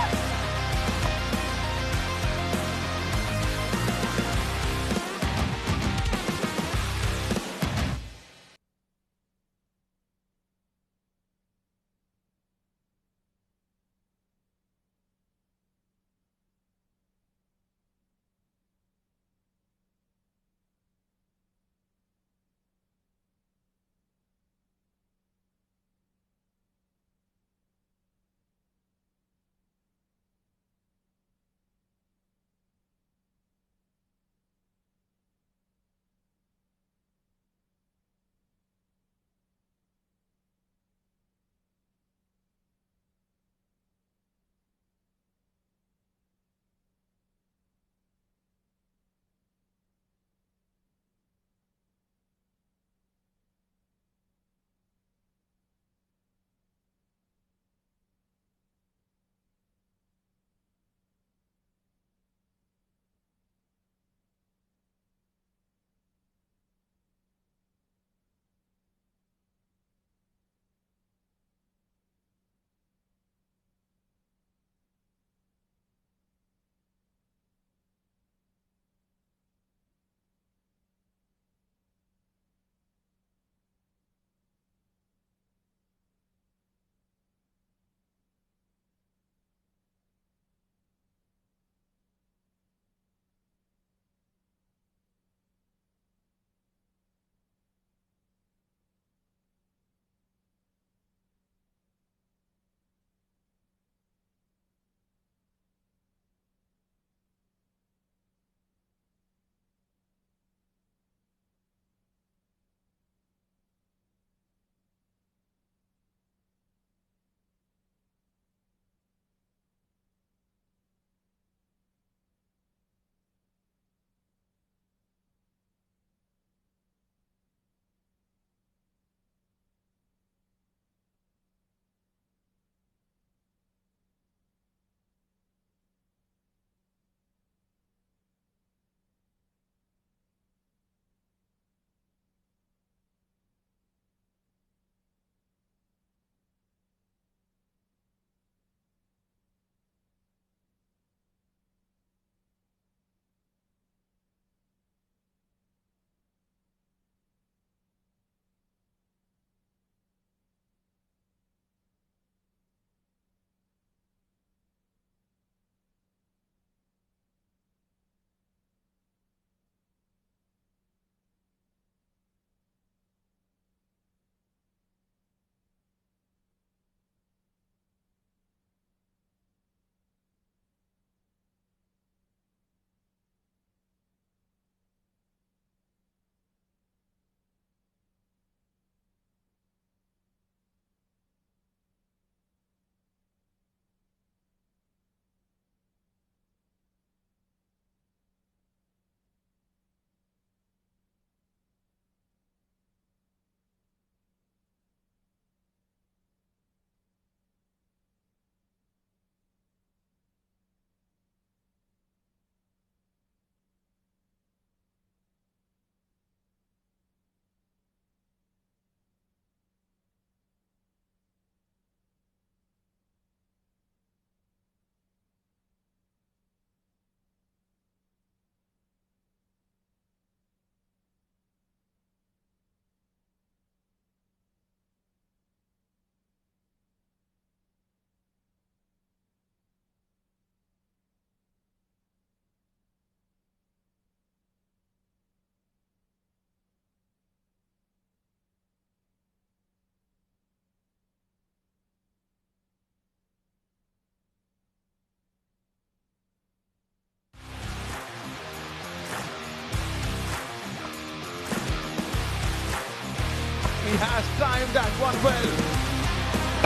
timed that one well.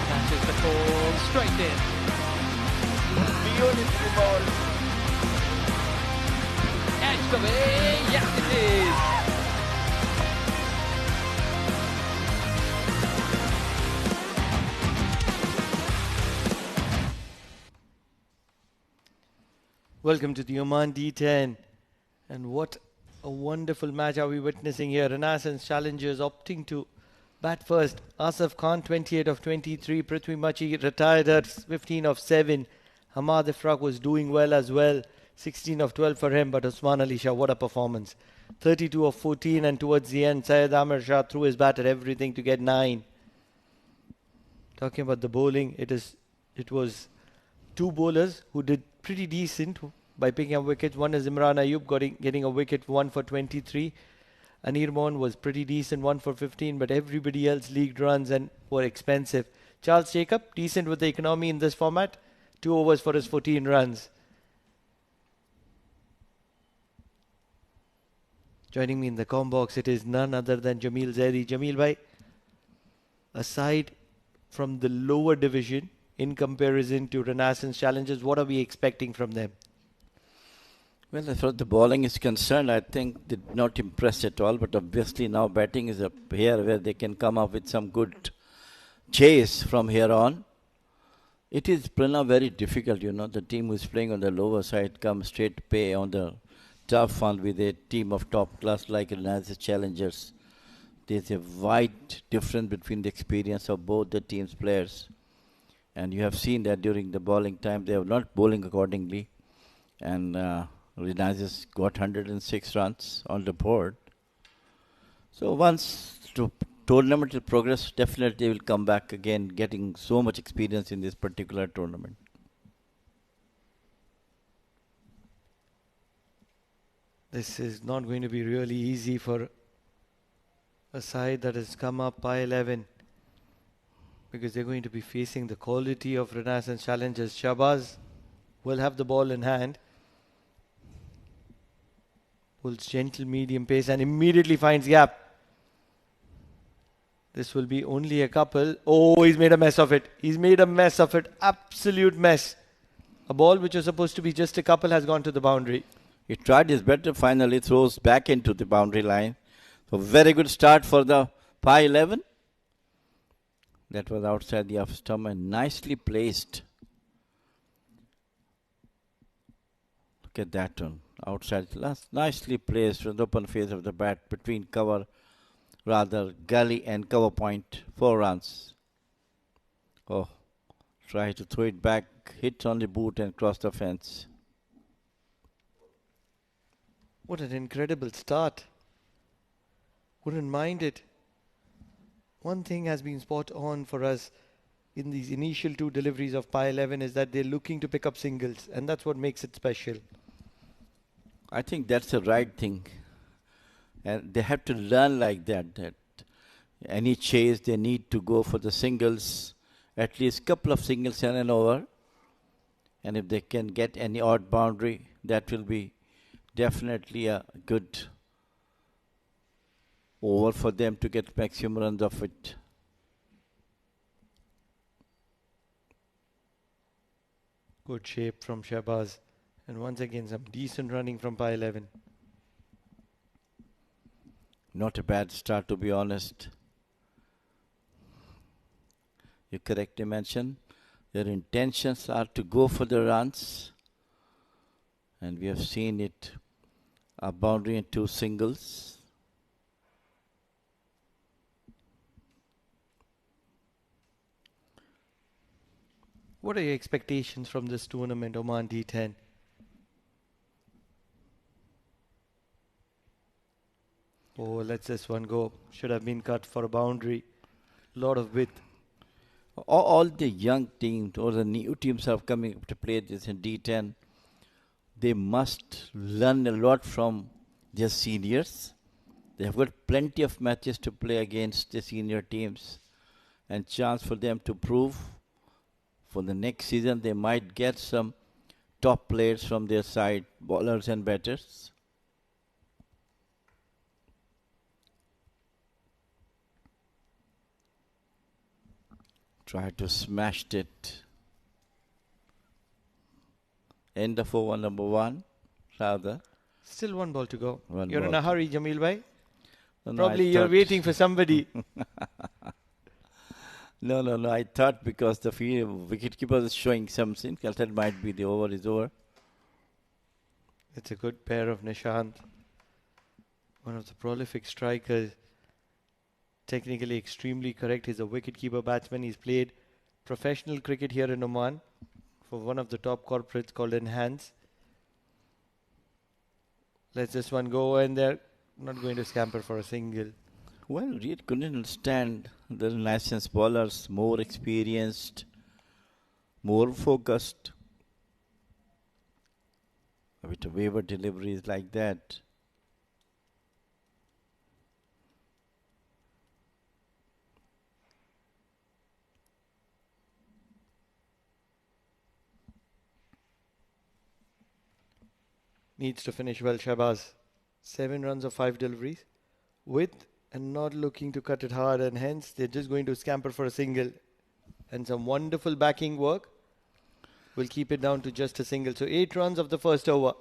Catches the call straight in. Beautiful ball. Edged away. Yes, it is. Welcome to the Oman D10. And what a wonderful match are we witnessing here. Renaissance challengers opting to bat first. Asaf Khan 28 of 23. Prithvi Machi retired at 15 of 7. Hamad Ifraq was doing well as well. 16 of 12 for him. But Usman Ali Shah, what a performance. 32 of 14, and towards the end Syed Amir Shah threw his bat at everything to get 9. Talking about the bowling, it was two bowlers who did pretty decent by picking up wickets. One is Imran Ayub getting a wicket, 1 for 23. Anir Mohan was pretty decent, 1 for 15, but everybody else leagued runs and were expensive. Charles Jacob, decent with the economy in this format, 2 overs for his 14 runs. Joining me in the comm box, it is none other than Jameel Zaidi. Jameel bhai, aside from the lower division, in comparison to Renaissance challengers, what are we expecting from them? Well, as far as the bowling is concerned, I think they did not impress at all. But obviously now batting is up here where they can come up with some good chase from here on. It is Pranav very difficult, The team who is playing on the lower side comes straight to pay on the tough one with a team of top class like Renaissance challengers. There's a wide difference between the experience of both the team's players. And you have seen that during the bowling time, they are not bowling accordingly. And Renaissance got 106 runs on the board. So once the tournament will progress, definitely they will come back again, getting so much experience in this particular tournament. This is not going to be really easy for a side that has come up by 11, because they're going to be facing the quality of Renaissance challengers. Shahbaz will have the ball in hand. Pulls gentle medium pace and immediately finds gap. This will be only a couple. Oh, he's made a mess of it. He's made a mess of it. Absolute mess. A ball which was supposed to be just a couple has gone to the boundary. He tried his better, finally throws back into the boundary line. So very good start for the Pi 11. That was outside the off stump and nicely placed. Look at that one. Outside the last, nicely placed with the open face of the bat between gully and cover point. 4 runs. Oh, try to throw it back, hit on the boot and cross the fence. What an incredible start. Wouldn't mind it. One thing has been spot on for us in these initial 2 deliveries of Pi 11 is that they're looking to pick up singles, and that's what makes it special. I think that's the right thing. And they have to learn like that any chase they need to go for the singles, at least couple of singles and an over. And if they can get any odd boundary, that will be definitely a good over for them to get maximum runs of it. Good shape from Shahbaz. And once again, some decent running from Pi 11. Not a bad start, to be honest. You correctly mentioned their intentions are to go for the runs. And we have seen it, a boundary and 2 singles. What are your expectations from this tournament, Oman D10? Oh, lets this one go. Should have been cut for a boundary. Lot of width. All the young teams or the new teams are coming to play this in D10. They must learn a lot from their seniors. They have got plenty of matches to play against the senior teams and chance for them to prove for the next season they might get some top players from their side, bowlers and batters. Try to smash it. End of over number 1, rather. Still 1 ball to go. One You're in ball a to- hurry, Jamil bhai. No, Probably I you're thought- waiting for somebody. No. I thought because the wicketkeeper is showing something, I thought might be the over is over. It's a good pair of Nishant. One of the prolific strikers. Technically extremely correct. He's a wicket-keeper batsman. He's played professional cricket here in Oman for one of the top corporates called Enhance. Let's this one go, and they're not going to scamper for a single. Well, really couldn't understand the licensed bowlers, more experienced, more focused. With waiver deliveries like that. Needs to finish well, Shabazz. 7 runs of 5 deliveries. With and not looking to cut it hard, and hence they're just going to scamper for a single. And some wonderful backing work will keep it down to just a single. So 8 runs of the first over.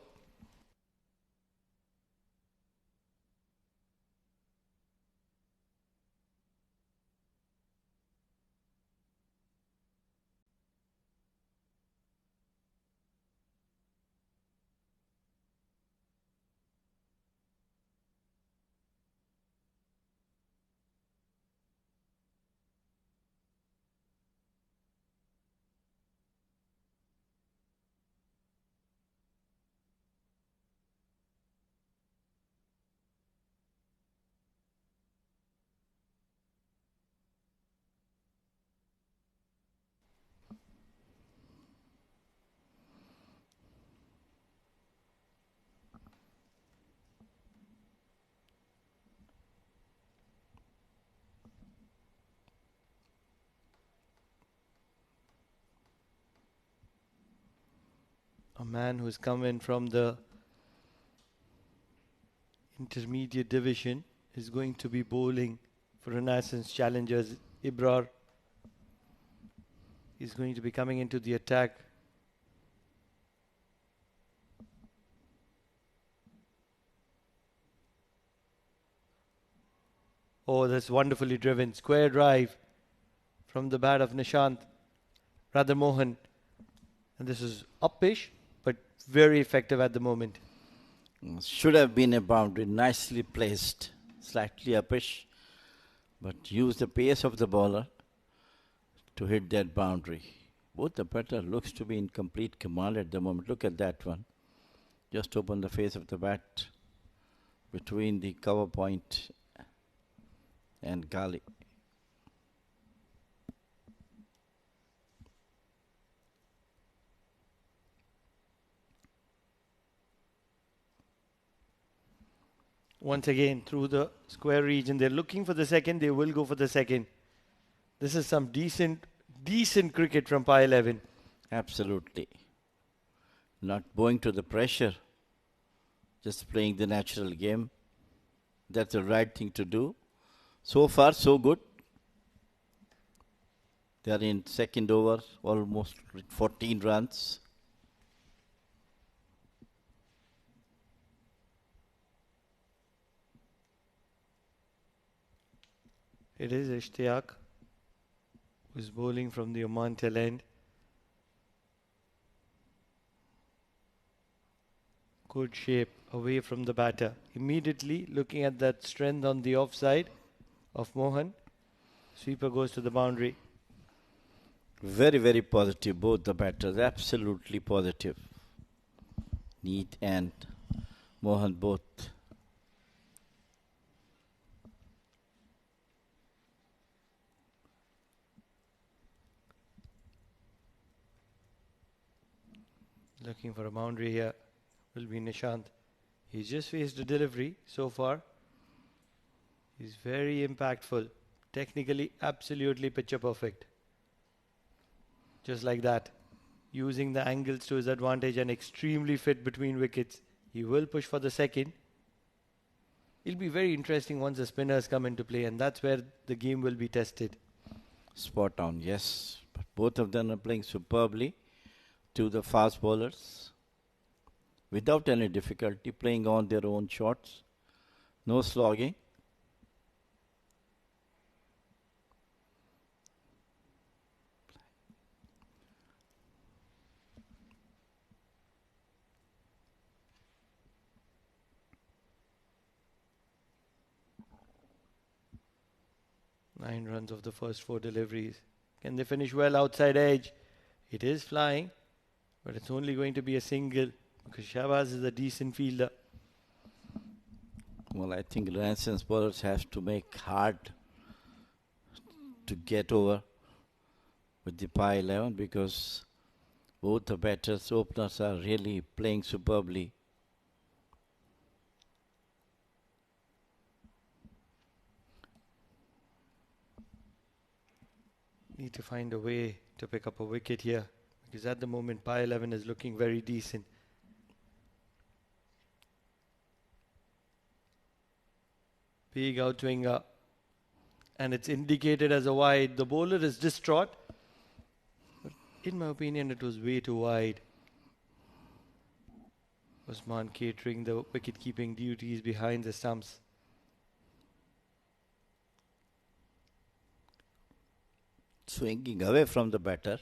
A man who's come in from the intermediate division is going to be bowling for Renaissance Challengers. Ibrar is going to be coming into the attack. Oh, that's wonderfully driven. Square drive from the bat of Nishant, rather Mohan. And this is uppish, but very effective at the moment. Should have been a boundary, nicely placed, slightly uppish, but use the pace of the bowler to hit that boundary. Both the batter looks to be in complete command at the moment. Look at that one. Just open the face of the bat between the cover point and gully. Once again, through the square region, they're looking for the second. They will go for the second. This is some decent cricket from Pi 11. Absolutely. Not bowing to the pressure, just playing the natural game. That's the right thing to do. So far, so good. They are in second over, almost 14 runs. It is Ishtiyaq who's bowling from the Oman tail end. Good shape away from the batter. Immediately looking at that strength on the offside of Mohan. Sweeper goes to the boundary. Very, very positive, both the batters. Absolutely positive. Neat and Mohan both. Looking for a boundary here will be Nishant. He's just faced a delivery so far. He's very impactful. Technically, absolutely picture perfect. Just like that. Using the angles to his advantage and extremely fit between wickets. He will push for the second. It'll be very interesting once the spinners come into play, and that's where the game will be tested. Spot on, yes. But both of them are playing superbly to the fast bowlers without any difficulty, playing on their own shots. No slogging. Nine runs of the first 4 deliveries. Can they finish well outside edge? It is flying, but it's only going to be a single because Shahbaz is a decent fielder. Well, I think Renaissance bowlers have to make hard to get over with the Pi 11 because both the batters, openers are really playing superbly. Need to find a way to pick up a wicket here because at the moment Pi 11 is looking very decent. Big outswinger, and it's indicated as a wide. The bowler is distraught, but in my opinion it was way too wide. Usman catering the wicket keeping duties behind the stumps. Swinging away from the batter.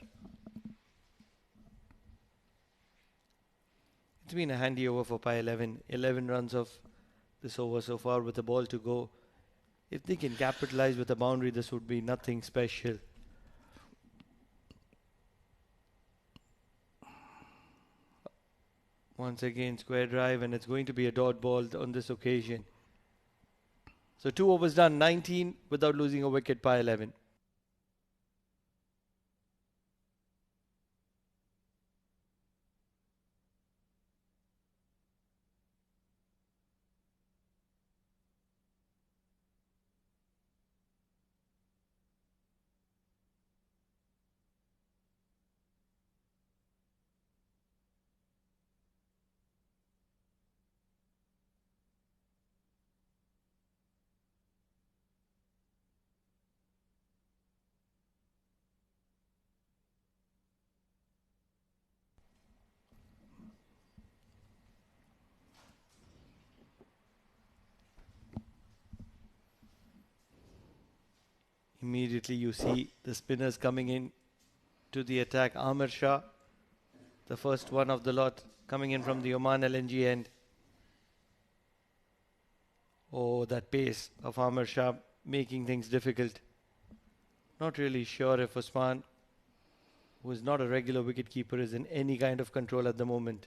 It's been a handy over for Pi 11. 11 runs of this over so far with a ball to go. If they can capitalize with a boundary, this would be nothing special. Once again, square drive, and it's going to be a dot ball on this occasion. So 2 overs done, 19 without losing a wicket, Pi 11. Immediately you see the spinners coming in to the attack. Amir Shah, the first one of the lot, coming in from the Oman LNG end. Oh, that pace of Amir Shah making things difficult. Not really sure if Usman, who is not a regular wicketkeeper, is in any kind of control at the moment.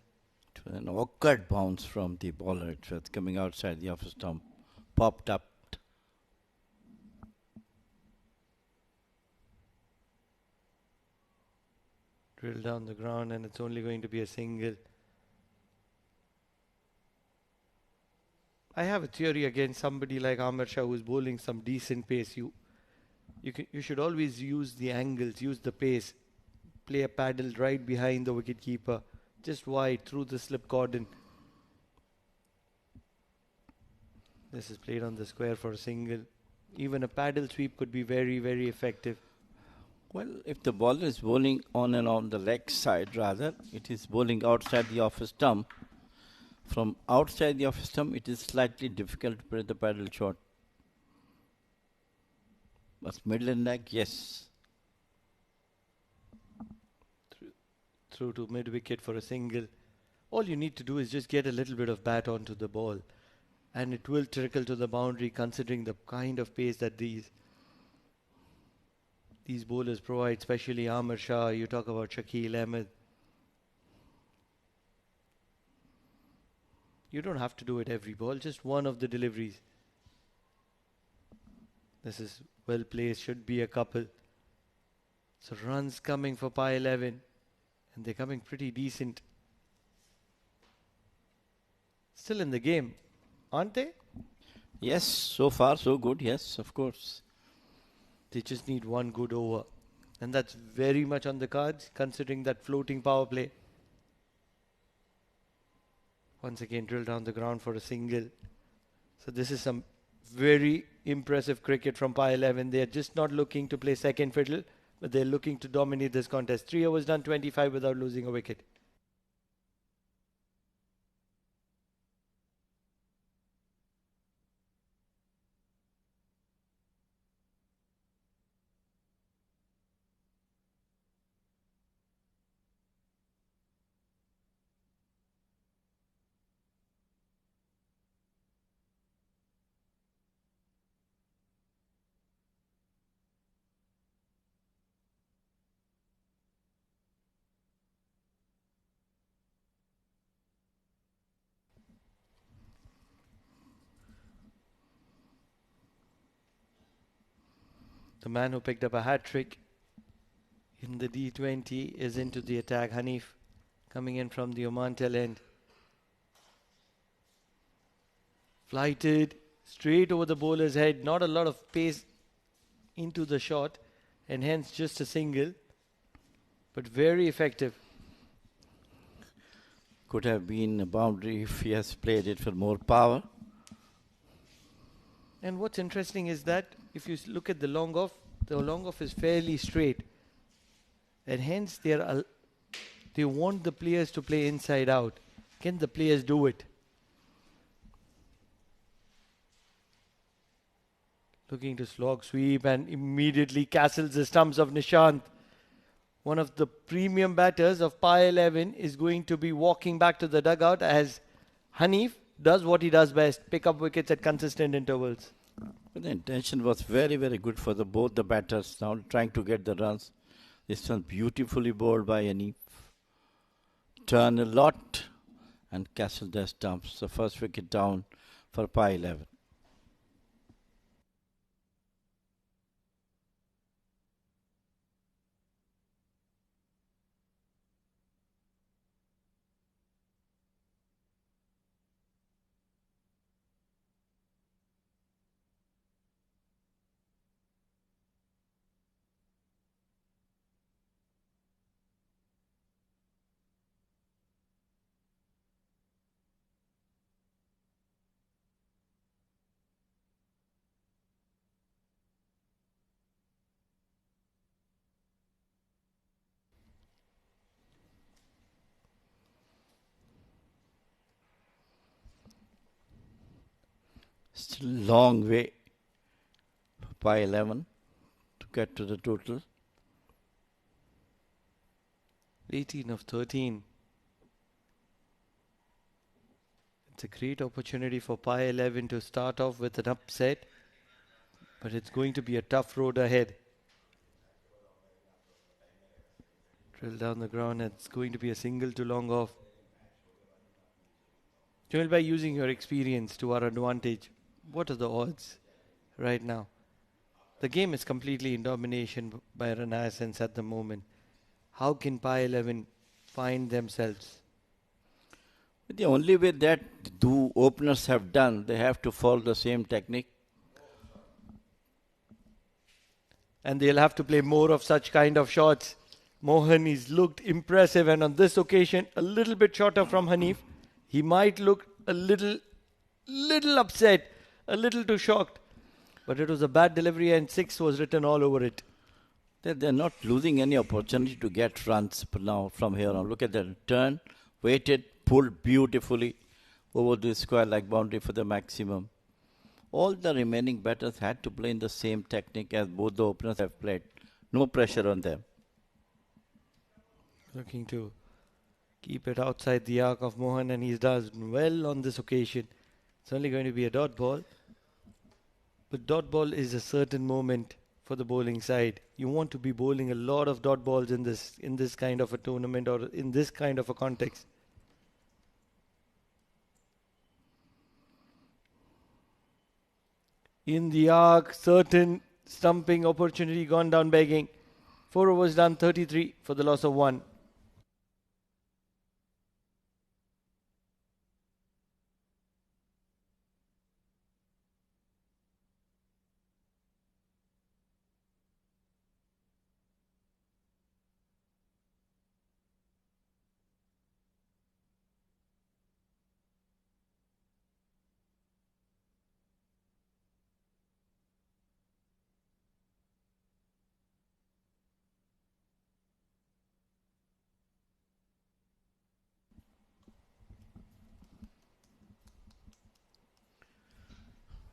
An awkward bounce from the bowler. It was coming outside the off stump. Popped up. Drill down the ground, and it's only going to be a single. I have a theory against somebody like Amir Shah who's bowling some decent pace. You should always use the angles, use the pace. Play a paddle right behind the wicketkeeper, just wide through the slip cordon. This is played on the square for a single. Even a paddle sweep could be very, very effective. Well, if the bowler is bowling on and on the leg side rather, it is bowling outside the off stump. From outside the off stump, it is slightly difficult to play the paddle shot. But middle and leg, yes. Through to mid wicket for a single. All you need to do is just get a little bit of bat onto the ball, and it will trickle to the boundary considering the kind of pace that these bowlers provide, especially Amir Shah. You talk about Shakil Ahmed. You don't have to do it every ball, just one of the deliveries. This is well placed, should be a couple. So runs coming for Pi 11, and they're coming pretty decent. Still in the game, aren't they? Yes, so far so good, yes, of course. They just need one good over. And that's very much on the cards, considering that floating power play. Once again, drill down the ground for a single. So this is some very impressive cricket from Pi 11. They're just not looking to play second fiddle, but they're looking to dominate this contest. 3 overs done, 25 without losing a wicket. The man who picked up a hat trick in the D20 is into the attack. Hanif coming in from the Oman tail end. Flighted straight over the bowler's head. Not a lot of pace into the shot, and hence just a single, but very effective. Could have been a boundary if he has played it for more power. And what's interesting is that if you look at the long off is fairly straight, and hence they want the players to play inside out. Can the players do it? Looking to slog sweep and immediately castles the stumps of Nishant. One of the premium batters of Pi 11 is going to be walking back to the dugout as Hanif does what he does best, pick up wickets at consistent intervals. But the intention was very, very good for both the batters now trying to get the runs. This one beautifully bowled by Hanif. Turn a lot and castle the stumps. The first wicket down for Pi 11. Still a long way for Pi 11 to get to the total. 18 of 13. It's a great opportunity for Pi 11 to start off with an upset, but it's going to be a tough road ahead. Drill down the ground, it's going to be a single to long off. Joel, by using your experience to our advantage, what are the odds right now? The game is completely in domination by Renaissance at the moment. How can Pi 11 find themselves? The only way that the openers have done, they have to follow the same technique. And they'll have to play more of such kind of shots. Mohan is looked impressive, and on this occasion, a little bit shorter from Hanif. He might look a little upset, a little too shocked. But it was a bad delivery, and 6 was written all over it. They're not losing any opportunity to get runs now from here on. Look at the turn, waited, pulled beautifully over the square like boundary for the maximum. All the remaining batters had to play in the same technique as both the openers have played. No pressure on them. Looking to keep it outside the arc of Mohan, and he does well on this occasion. It's only going to be a dot ball. But dot ball is a certain moment for the bowling side. You want to be bowling a lot of dot balls in this kind of a tournament or in this kind of a context. In the arc, certain stumping opportunity gone down begging. 4 overs done, 33 for the loss of 1.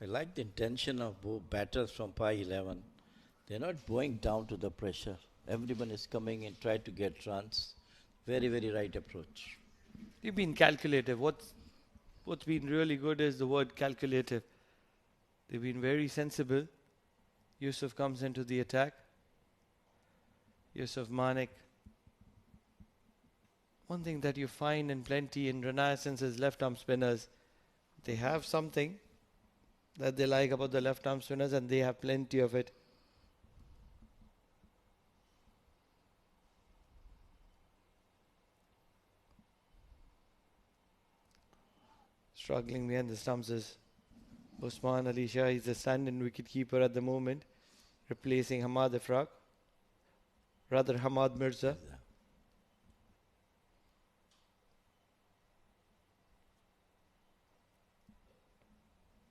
I like the intention of both batters from Pi 11. They're not going down to the pressure. Everyone is coming and try to get runs. Very, very right approach. They've been calculative. What's been really good is the word calculative. They've been very sensible. Yusuf comes into the attack. Yusuf Manik. One thing that you find in plenty in Renaissance is left arm spinners. They have something that they like about the left arm spinners, and they have plenty of it. Struggling behind the stumps is Usman Ali Shah. He's the stand-in wicketkeeper at the moment, replacing Hamad Ifraq. Rather, Hamad Mirza.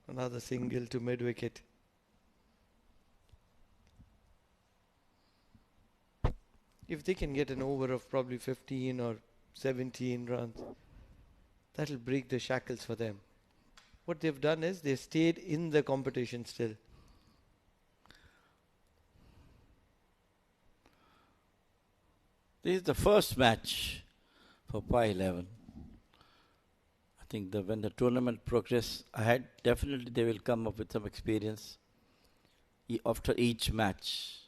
Another single to mid-wicket. If they can get an over of probably 15 or 17 runs, that'll break the shackles for them. What they've done is they've stayed in the competition still. This is the first match for Pi 11. I think that when the tournament progresses ahead, definitely they will come up with some experience after each match.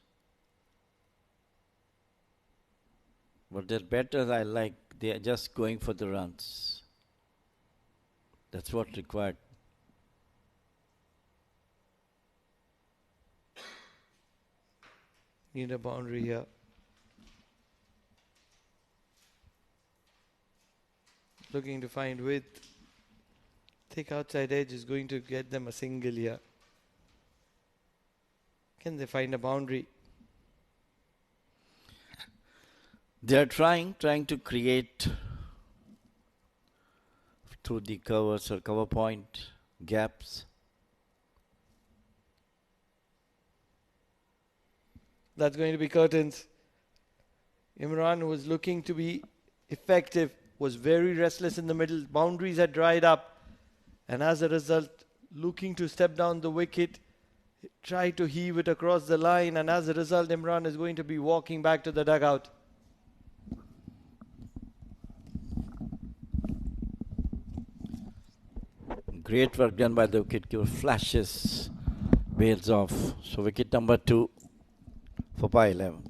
But their batters I like, they are just going for the runs. That's what's required. Need a boundary here. Looking to find width. Thick outside edge is going to get them a single here. Can they find a boundary? They are trying to create through the covers or cover point gaps. That's going to be curtains. Imran was looking to be effective, was very restless in the middle. Boundaries had dried up. And as a result, looking to step down the wicket, try to heave it across the line. And as a result, Imran is going to be walking back to the dugout. Great work done by the wicketkeeper. Flashes, bails off. So wicket number 2 for Pi 11.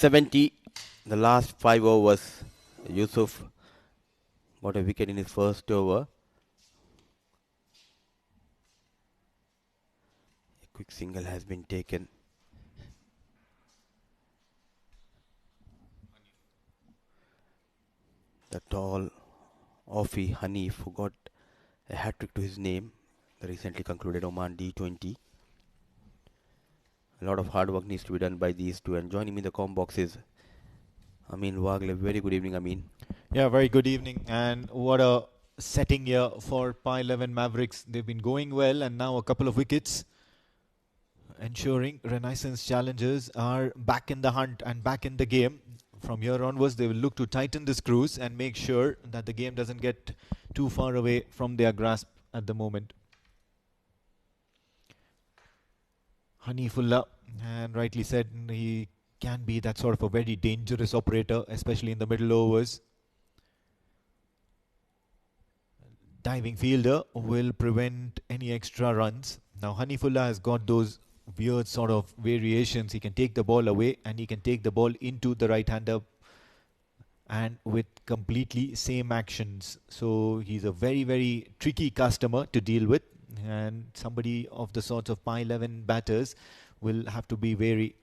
The last 5 overs. Yusuf got a wicket in his first over. A quick single has been taken. The tall Offie Hanif, who got a hat-trick to his name, the recently concluded Oman D20. A lot of hard work needs to be done by these two. And joining me in the comm box is Amin Wagle. Very good evening, Amin. Yeah, very good evening. And what a setting here for Pi 11 Mavericks. They've been going well, and now a couple of wickets, ensuring Renaissance challengers are back in the hunt and back in the game. From here onwards, they will look to tighten the screws and make sure that the game doesn't get too far away from their grasp at the moment. Hanifullah, and rightly said, he can be that sort of a very dangerous operator, especially in the middle overs. Diving fielder will prevent any extra runs. Now Hanifullah has got those weird sort of variations. He can take the ball away and he can take the ball into the right-hander, and with completely same actions. So he's a very, very tricky customer to deal with, and somebody of the sorts of Pi 11 batters will have to be wary.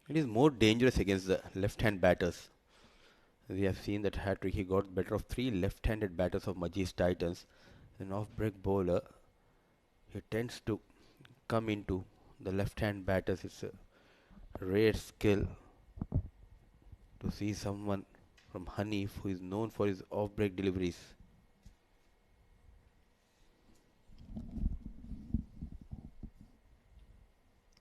It is more dangerous against the left-hand batters. We have seen that hat-trick. He got better of 3 left-handed batters of Majid's Titans. An off-break bowler, he tends to come into the left-hand batters. It's a rare skill to see someone from Hanif who is known for his off-break deliveries.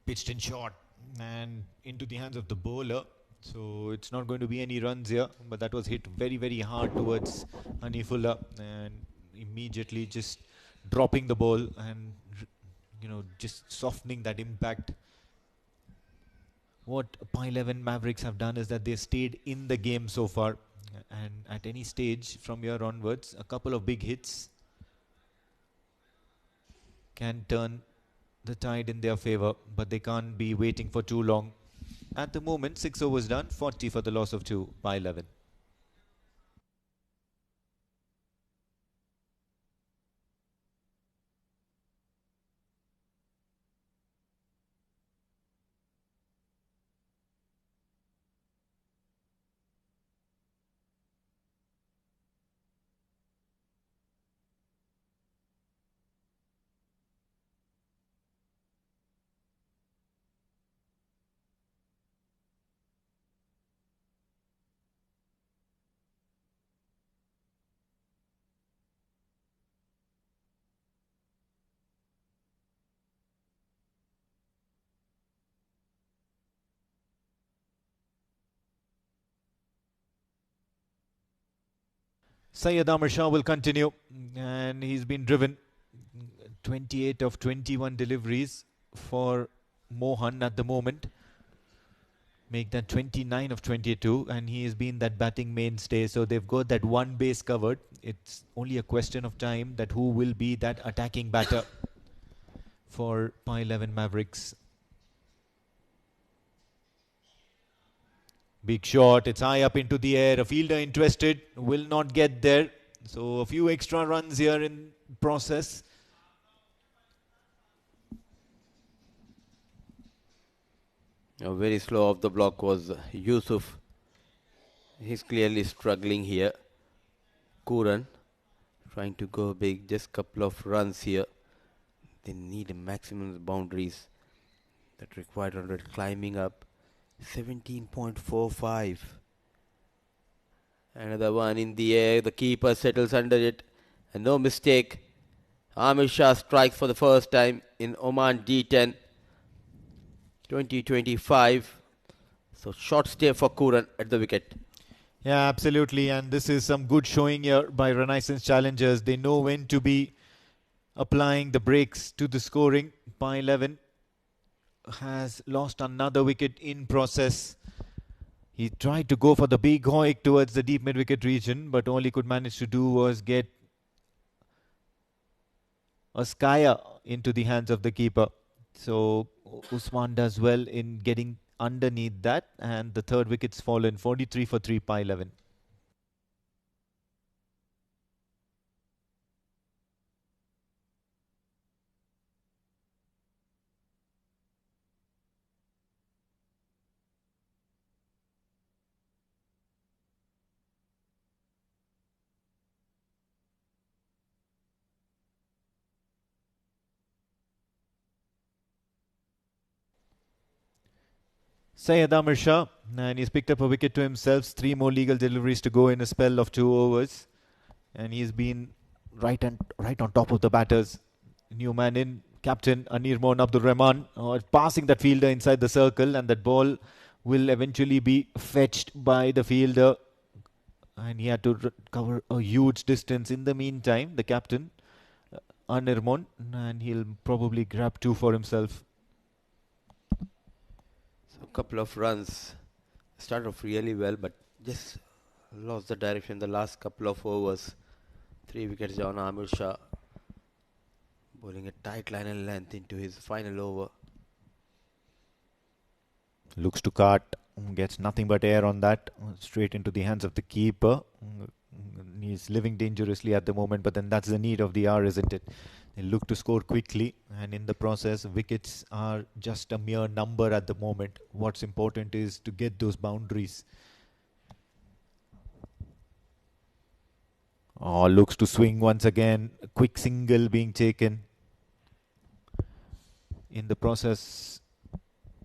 Pitched in short and into the hands of the bowler. So it's not going to be any runs here, but that was hit very, very hard towards Hanifullah, and immediately just dropping the ball and, you know, just softening that impact. What Pi 11 Mavericks have done is that they stayed in the game so far, and at any stage from here onwards, a couple of big hits can turn the tide in their favour, but they can't be waiting for too long. At the moment, 6 overs done, 40 for the loss of 2 by 11. Syed Amir Shah will continue, and he's been driven 28 of 21 deliveries for Mohan at the moment. Make that 29 of 22, and he has been that batting mainstay. So they've got that one base covered. It's only a question of time that who will be that attacking batter for Pi 11 Mavericks. Big shot, it's high up into the air. A fielder interested will not get there. So a few extra runs here in process. Very slow off the block was Yusuf. He's clearly struggling here. Kuran trying to go big, just couple of runs here. They need maximum boundaries that required 100, climbing up 17.45. Another one in the air, the keeper settles under it, and no mistake, Amir Shah strikes for the first time in Oman D10 2025. So short stay for Kuran at the wicket. Yeah, absolutely, and this is some good showing here by Renaissance Challengers. They know when to be applying the brakes to the scoring. Pi 11 has lost another wicket in process. He tried to go for the big hoik towards the deep mid-wicket region, but all he could manage to do was get a skyer into the hands of the keeper. So Usman does well in getting underneath that, and the third wicket's fallen. 43 for 3 Pi 11. Syed Amir Shah, and he's picked up a wicket to himself. 3 more legal deliveries to go in a spell of 2 overs, and he's been right on top of the batters. New man in, captain Anir Mohn Abdul Rahman, passing that fielder inside the circle, and that ball will eventually be fetched by the fielder, and he had to cover a huge distance. In the meantime, the captain Anir Mohn, and he'll probably grab 2 for himself. So a couple of runs. Started off really well, but just lost the direction the last couple of overs. 3 wickets down. Amir Shah bowling a tight line and length into his final over. Looks to cut, gets nothing but air on that, straight into the hands of the keeper. He's living dangerously at the moment, but then that's the need of the hour, isn't it? They look to score quickly, and in the process, wickets are just a mere number at the moment. What's important is to get those boundaries. Oh, looks to swing once again. A quick single being taken. In the process,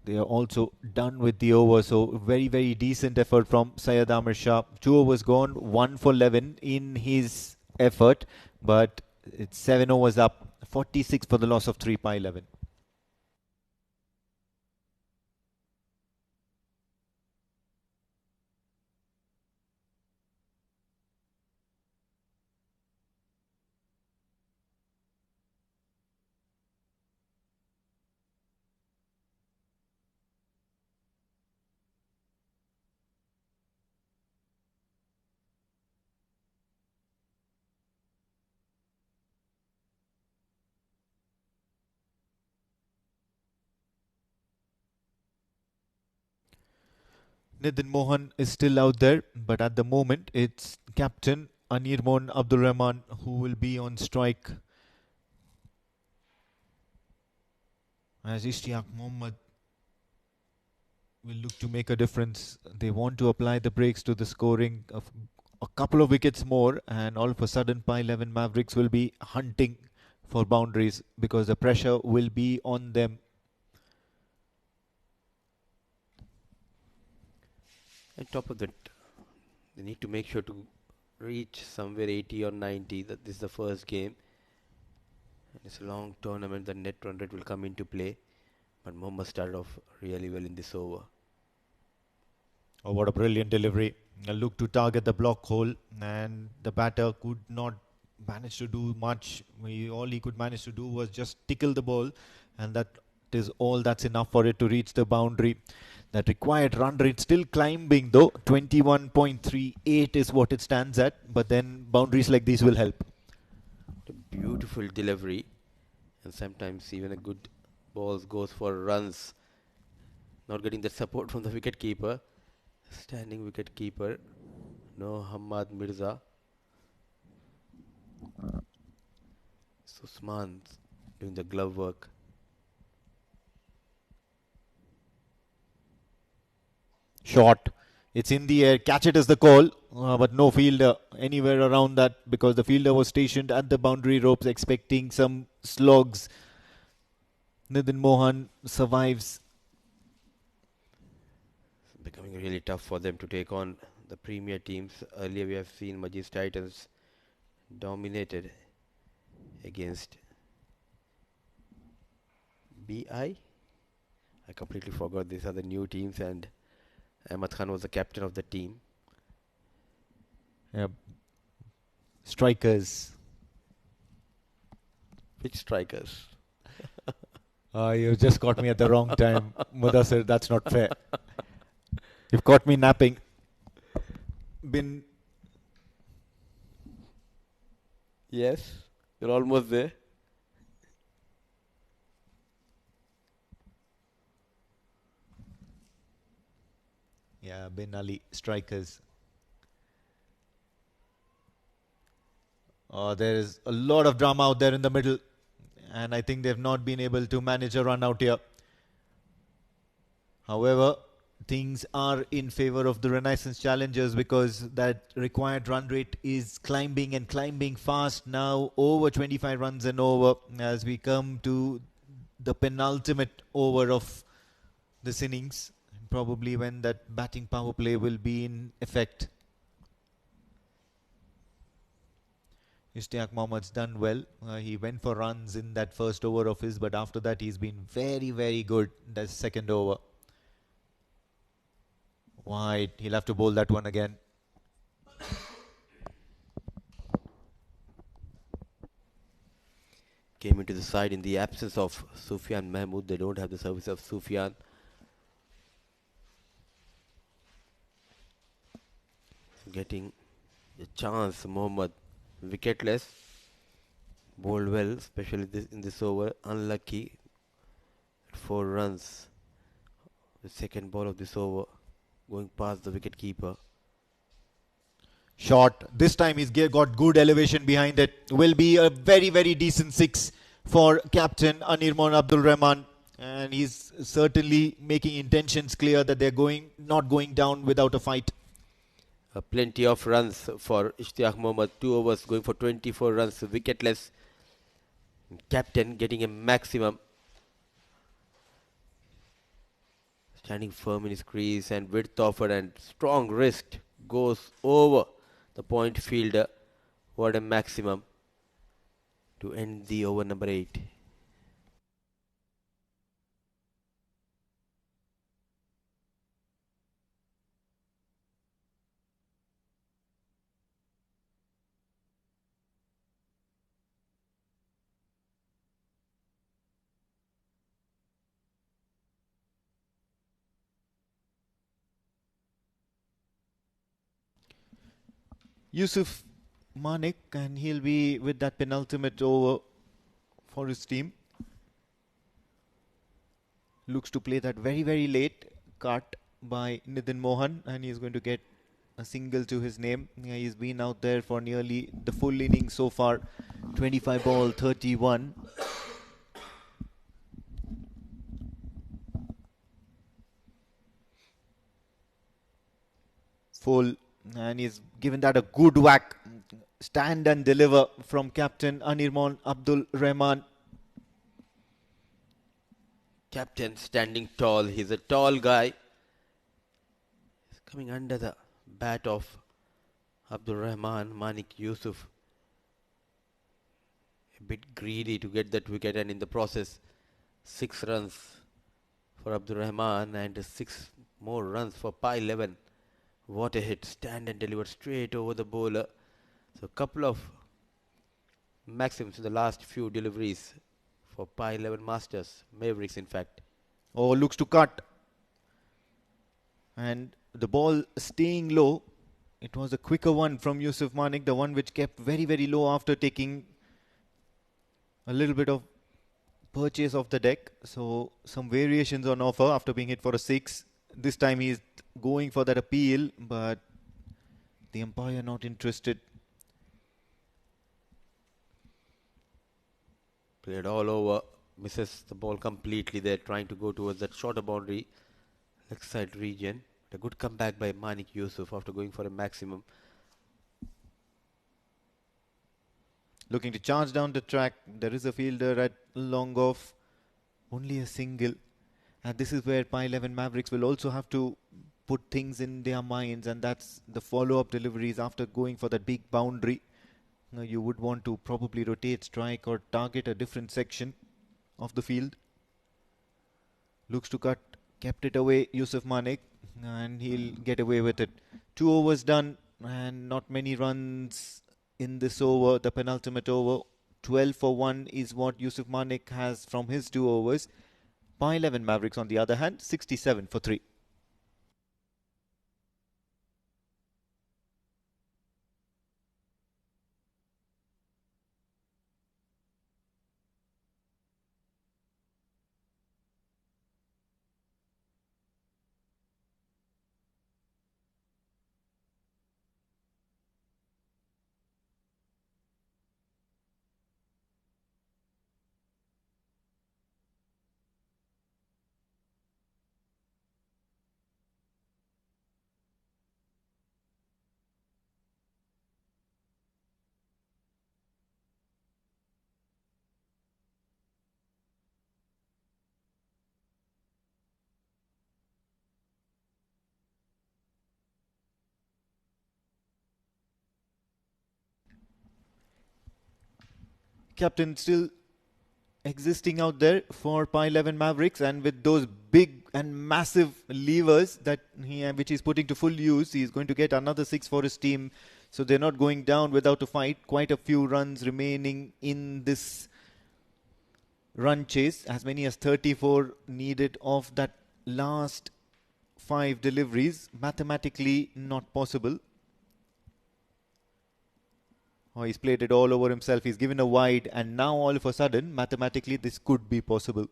they are also done with the over. So very, very decent effort from Syed Amir Shah. 2 overs gone, 1 for 11 in his effort, but it's 7 overs up. 46 for the loss of 3 by 11. Nitin Mohan is still out there, but at the moment it's captain Anirmon Abdul Rahman who will be on strike, as Ishtiaq Mohammed will look to make a difference. They want to apply the brakes to the scoring of a couple of wickets more, and all of a sudden Pi 11 Mavericks will be hunting for boundaries because the pressure will be on them. On top of that, they need to make sure to reach somewhere 80 or 90. That this is the first game. And it's a long tournament. The net run rate will come into play. But Mohammed started off really well in this over. Oh, what a brilliant delivery. A look to target the block hole, and the batter could not manage to do much. All he could manage to do was just tickle the ball, and that is all that's enough for it to reach the boundary. That required run rate still climbing though. 21.38 is what it stands at, but then boundaries like these will help. A beautiful delivery, and sometimes even a good balls goes for runs. Not getting the support from the wicket keeper. Standing wicket keeper, no Hamad Mirza. Susman doing the glove work. Shot. It's in the air. Catch it is the call, but no fielder anywhere around that because the fielder was stationed at the boundary ropes expecting some slogs. Nitin Mohan survives. It's becoming really tough for them to take on the premier teams. Earlier we have seen Majid Titans dominated against BI. I completely forgot these are the new teams, and Ahmad Khan was the captain of the team. Yeah. Strikers. Which strikers? You just caught me at the wrong time, Mudassir. That's not fair. You've caught me napping. Yes, you're almost there. Yeah, Bin Ali, strikers. There is a lot of drama out there in the middle, and I think they've not been able to manage a run out here. However, things are in favor of the Renaissance challengers because that required run rate is climbing and climbing fast now, over 25 runs and over as we come to the penultimate over of this innings, probably when that batting power play will be in effect. Ishtiaq Mohammad's done well. He went for runs in that first over of his, but after that he's been very, very good in that second over. Wide. He'll have to bowl that one again. Came into the side in the absence of Sufyan Mahmood. They don't have the service of Sufyan. Getting a chance, Mohammed. Wicketless. Bowled well, especially in this over. Unlucky. 4 runs. The second ball of this over. Going past the wicket keeper. Shot. This time he's got good elevation behind it. Will be a very, very decent 6. for captain Anirmon Abdul Rahman, and he's certainly making intentions clear that they're not going down without a fight. Plenty of runs for Ishtiaq Mohammed. 2 overs going for 24 runs, wicketless. Captain getting a maximum. Standing firm in his crease and width offered and strong wrist goes over the point fielder. What a maximum to end the over number 8. Yusuf Manik, and he'll be with that penultimate over for his team. Looks to play that very, very late cut by Nitin Mohan, and he's going to get a single to his name. He's been out there for nearly the full inning so far. 25 ball, 31. Full, and he's given that a good whack. Stand and deliver from captain Anirmon Abdul Rahman. Captain standing tall. He's a tall guy. He's coming under the bat of Abdul Rahman. Manik Yusuf a bit greedy to get that wicket, and in the process 6 runs for Abdul Rahman and 6 more runs for Pi 11. What a hit. Stand and deliver straight over the bowler. So a couple of maxims in the last few deliveries for Pi 11 Masters. Mavericks, in fact. Oh, looks to cut. And the ball staying low. It was a quicker one from Yusuf Manik, the one which kept very, very low after taking a little bit of purchase of the deck. So some variations on offer after being hit for a 6. This time he's going for that appeal, but the umpire not interested. Played all over. Misses the ball completely there, trying to go towards that shorter boundary, leg side region. A good comeback by Manik Yusuf after going for a maximum. Looking to charge down the track. There is a fielder at long off. Only a single. And this is where Pi 11 Mavericks will also have to put things in their minds, and that's the follow-up deliveries after going for that big boundary. Now you would want to probably rotate, strike, or target a different section of the field. Looks to cut, kept it away, Yusuf Manik, and he'll get away with it. 2 overs done, and not many runs in this over, the penultimate over. 12 for 1 is what Yusuf Manik has from his 2 overs. Pi 11 Mavericks, on the other hand, 67 for 3. Captain still existing out there for Pi 11 Mavericks, and with those big and massive levers that which he's putting to full use, he's going to get another 6 for his team. So they're not going down without a fight. Quite a few runs remaining in this run chase. As many as 34 needed of that last 5 deliveries. Mathematically not possible. Oh, he's played it all over himself. He's given a wide, and now all of a sudden, mathematically, this could be possible.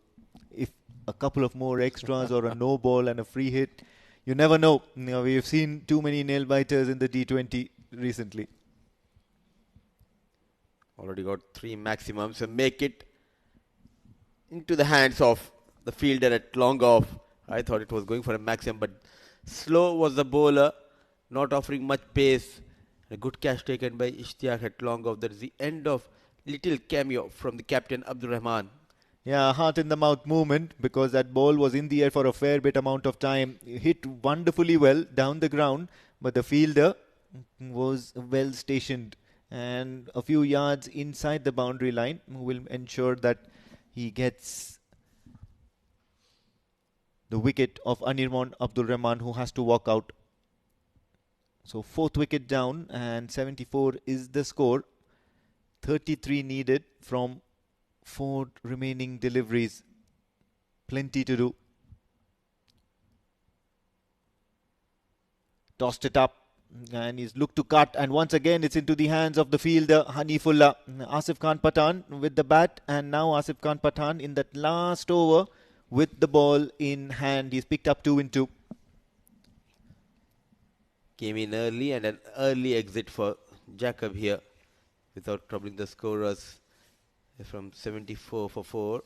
If a couple of more extras or a no ball and a free hit, you never know. We've seen too many nail biters in the D20 recently. Already got 3 maximums, so make it into the hands of the fielder at long off. I thought it was going for a maximum, but slow was the bowler, not offering much pace. A good catch taken by Ishtiaq at long off. That is the end of little cameo from the captain Abdul Rahman. Yeah, heart in the mouth movement, because that ball was in the air for a fair bit amount of time. Hit wonderfully well down the ground, but the fielder was well stationed and a few yards inside the boundary line will ensure that he gets the wicket of Anirman Abdul Rahman, who has to walk out. So fourth wicket down and 74 is the score. 33 needed from 4 remaining deliveries. Plenty to do. Tossed it up and he's looked to cut, and once again it's into the hands of the fielder Hanifullah. Asif Khan Pathan with the bat, and now Asif Khan Pathan in that last over with the ball in hand. He's picked up 2 in 2. Came in early, and an early exit for Jacob here without troubling the scorers. From 74 for 4. It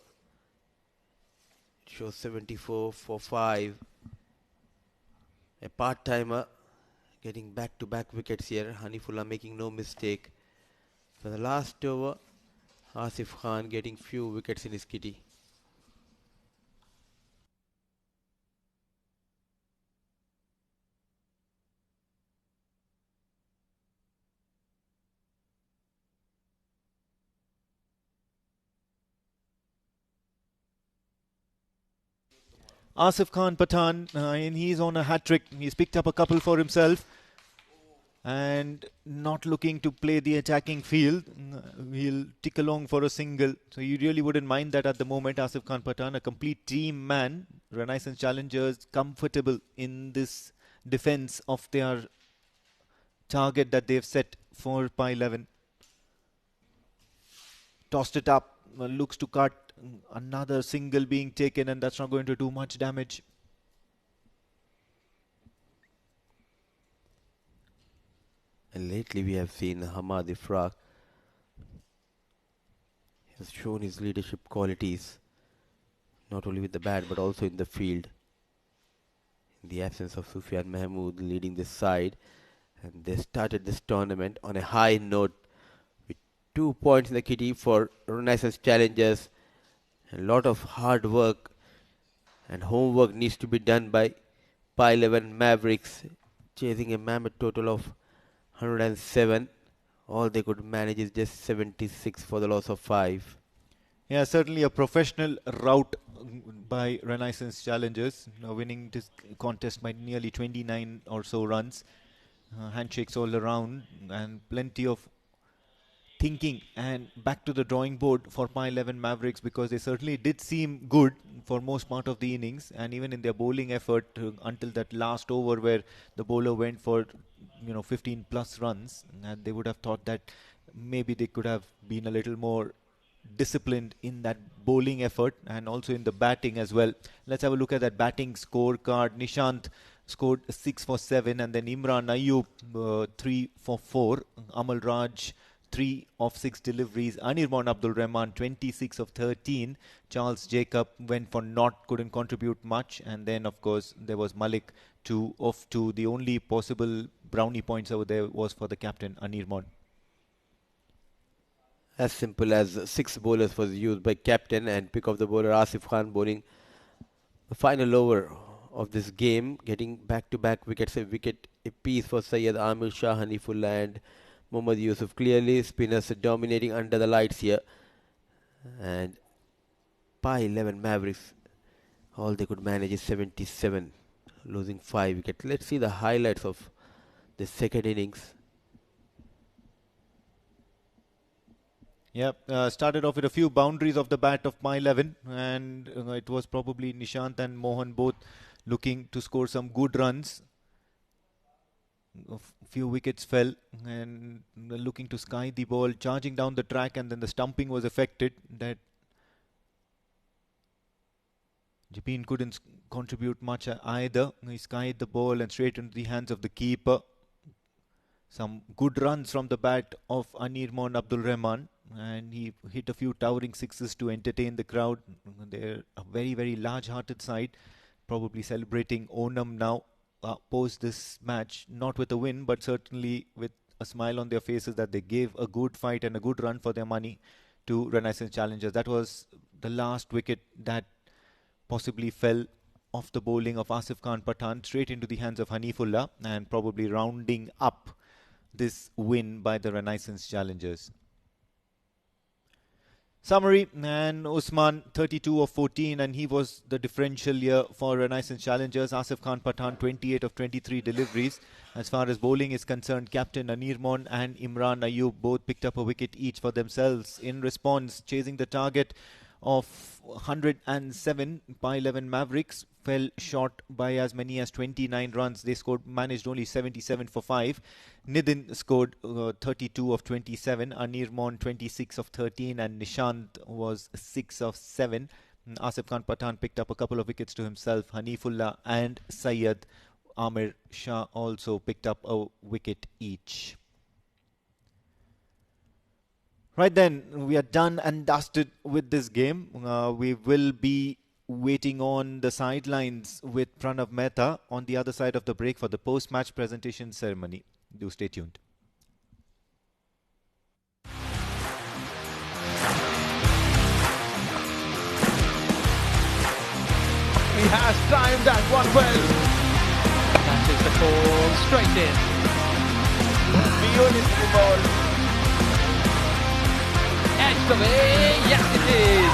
shows 74 for 5. A part-timer getting back-to-back wickets here. Hanifullah making no mistake. For the last over, Asif Khan getting few wickets in his kitty. Asif Khan Pathan, and he's on a hat-trick. He's picked up a couple for himself and not looking to play the attacking field. He'll tick along for a single. So you really wouldn't mind that at the moment. Asif Khan Pathan, a complete team man. Renaissance Challengers comfortable in this defense of their target that they've set for par 11. Tossed it up, looks to cut. Another single being taken, and that's not going to do much damage. And lately we have seen Hamad Ifraq has shown his leadership qualities, not only with the bat but also in the field. In the absence of Sufyan Mahmood leading this side, and they started this tournament on a high note with 2 points in the kitty for Renaissance Challengers. A lot of hard work and homework needs to be done by par 11 Mavericks, chasing a mammoth total of 107. All they could manage is just 76 for the loss of 5. Yeah, certainly a professional rout by Renaissance Challengers, winning this contest by nearly 29 or so runs. Handshakes all around and plenty of thinking and back to the drawing board for par 11 Mavericks, because they certainly did seem good for most part of the innings, and even in their bowling effort until that last over where the bowler went for 15 plus runs, and they would have thought that maybe they could have been a little more disciplined in that bowling effort and also in the batting as well. Let's have a look at that batting scorecard. Nishant scored 6 for 7, and then Imran Ayub 3 for 4. Amal Raj 3 of 6 deliveries. Anirman Abdul Rahman 26 of 13. Charles Jacob went for naught, couldn't contribute much. And then of course there was Malik 2 of 2. The only possible brownie points over there was for the captain Anirman. As simple as 6 bowlers was used by captain, and pick of the bowler Asif Khan bowling the final over of this game, getting back-to-back wickets, a wicket apiece for Syed Amir Shah, Hanifullah and Mohammad Yusuf. Clearly spinners dominating under the lights here, and par 11 Mavericks, all they could manage is 77, losing 5 wickets. Let's see the highlights of the second innings. Yep, started off with a few boundaries of the bat of par 11, and it was probably Nishant and Mohan both looking to score some good runs. A few wickets fell, and looking to sky the ball, charging down the track, and then the stumping was affected. That Japin couldn't contribute much either. He skied the ball and straight into the hands of the keeper. Some good runs from the bat of Anirman Abdul Rahman, and he hit a few towering sixes to entertain the crowd. They're a very, very large-hearted side, probably celebrating Onam now post this match, not with a win, but certainly with a smile on their faces that they gave a good fight and a good run for their money to Renaissance Challengers. That was the last wicket that possibly fell off the bowling of Asif Khan Pathan straight into the hands of Hanifullah, and probably rounding up this win by the Renaissance Challengers. Summary, and Usman 32 of 14, and he was the differential here for Renaissance Challengers. Asif Khan Pathan 28 of 23 deliveries. As far as bowling is concerned, Captain Anirmon and Imran Ayub both picked up a wicket each for themselves. In response, chasing the target of 107, by 11 Mavericks fell short by as many as 29 runs. They managed only 77 for 5. Nidin scored 32 of 27, Anirmon 26 of 13, and Nishant was 6 of 7. Asif Khan Pathan picked up a couple of wickets to himself. Hanifullah and Syed Amir Shah also picked up a wicket each. Right then, we are done and dusted with this game. We will be waiting on the sidelines with Pranav Mehta on the other side of the break for the post-match presentation ceremony. Do stay tuned. He has timed that one well. That is the call, straight in. Beautiful ball. Edge the way, yes it is.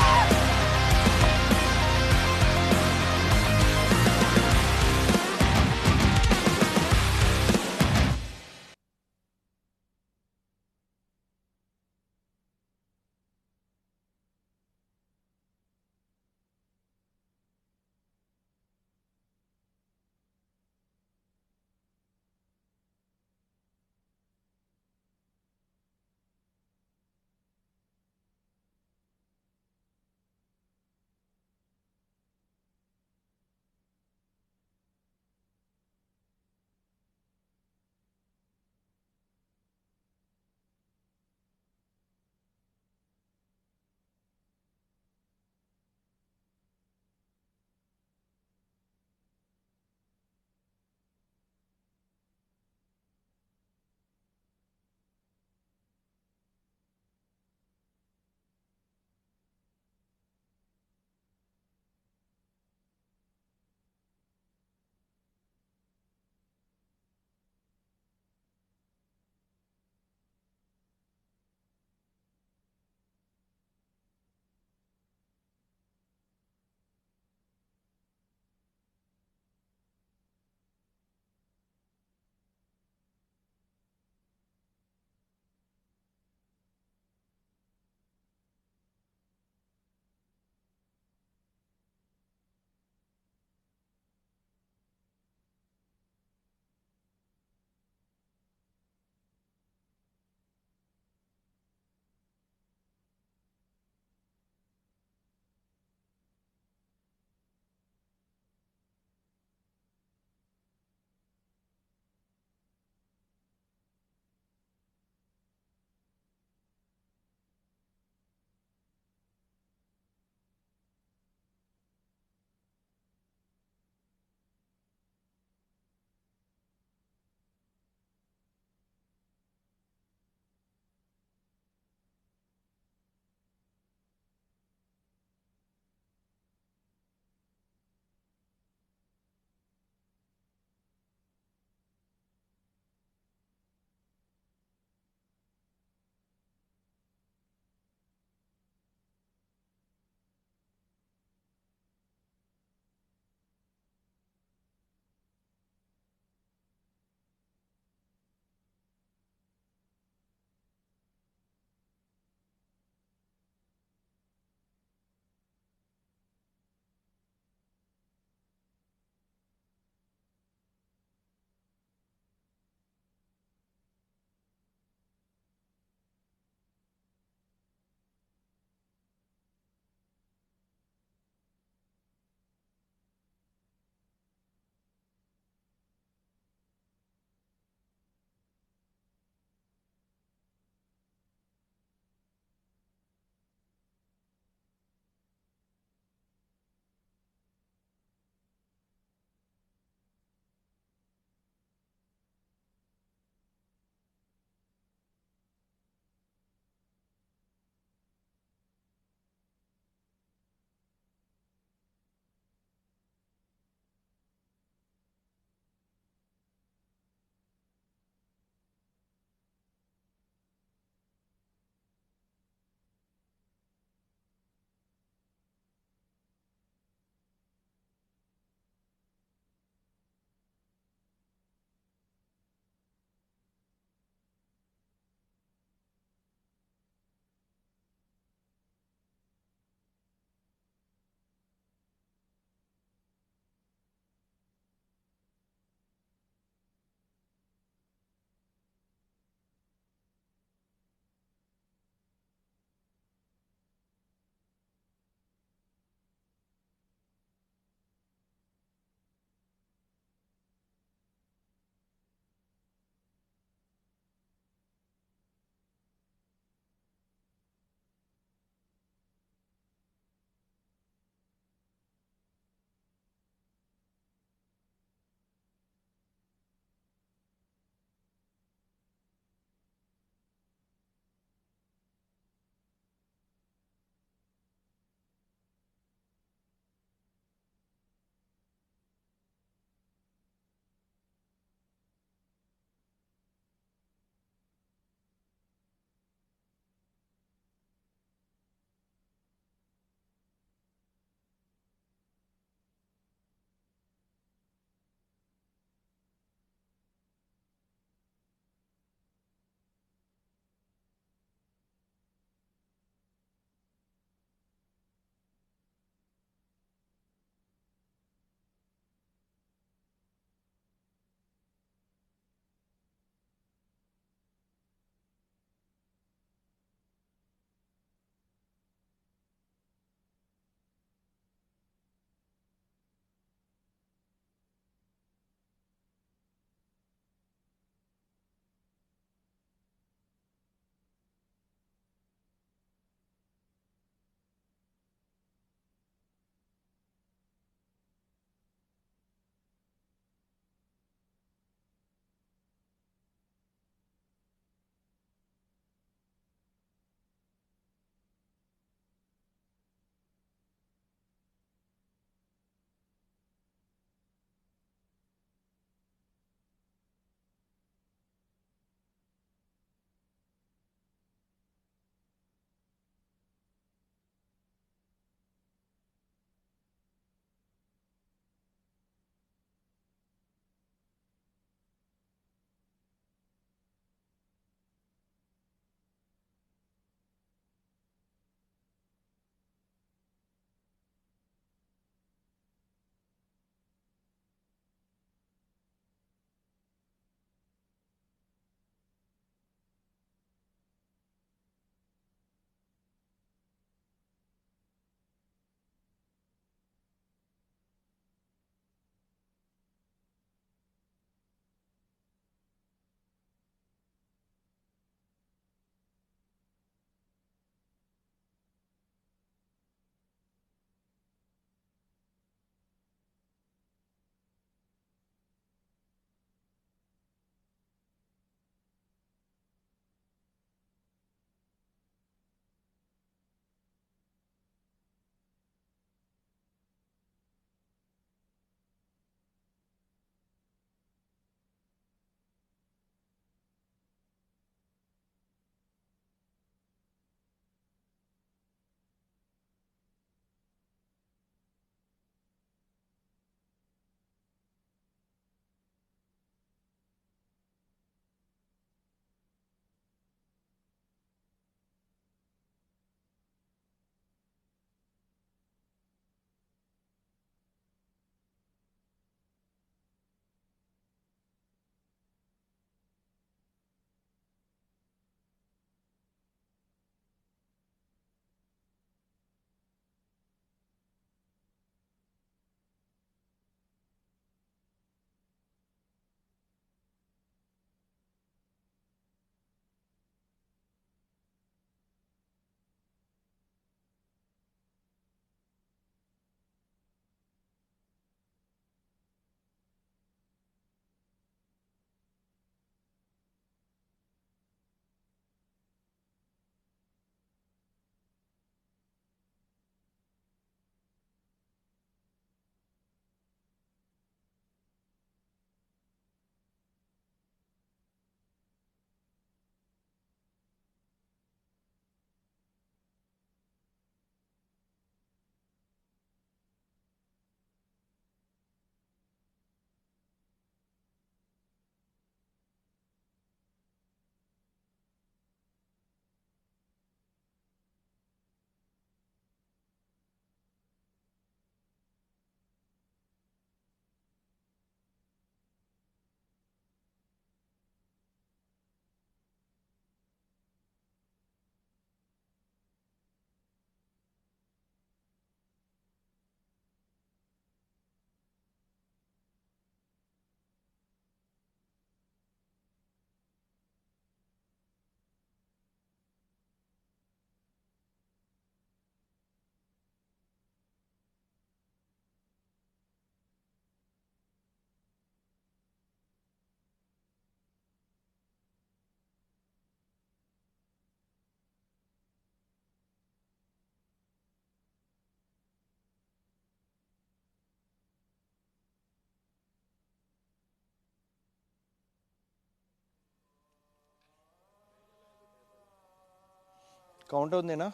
Count on देना.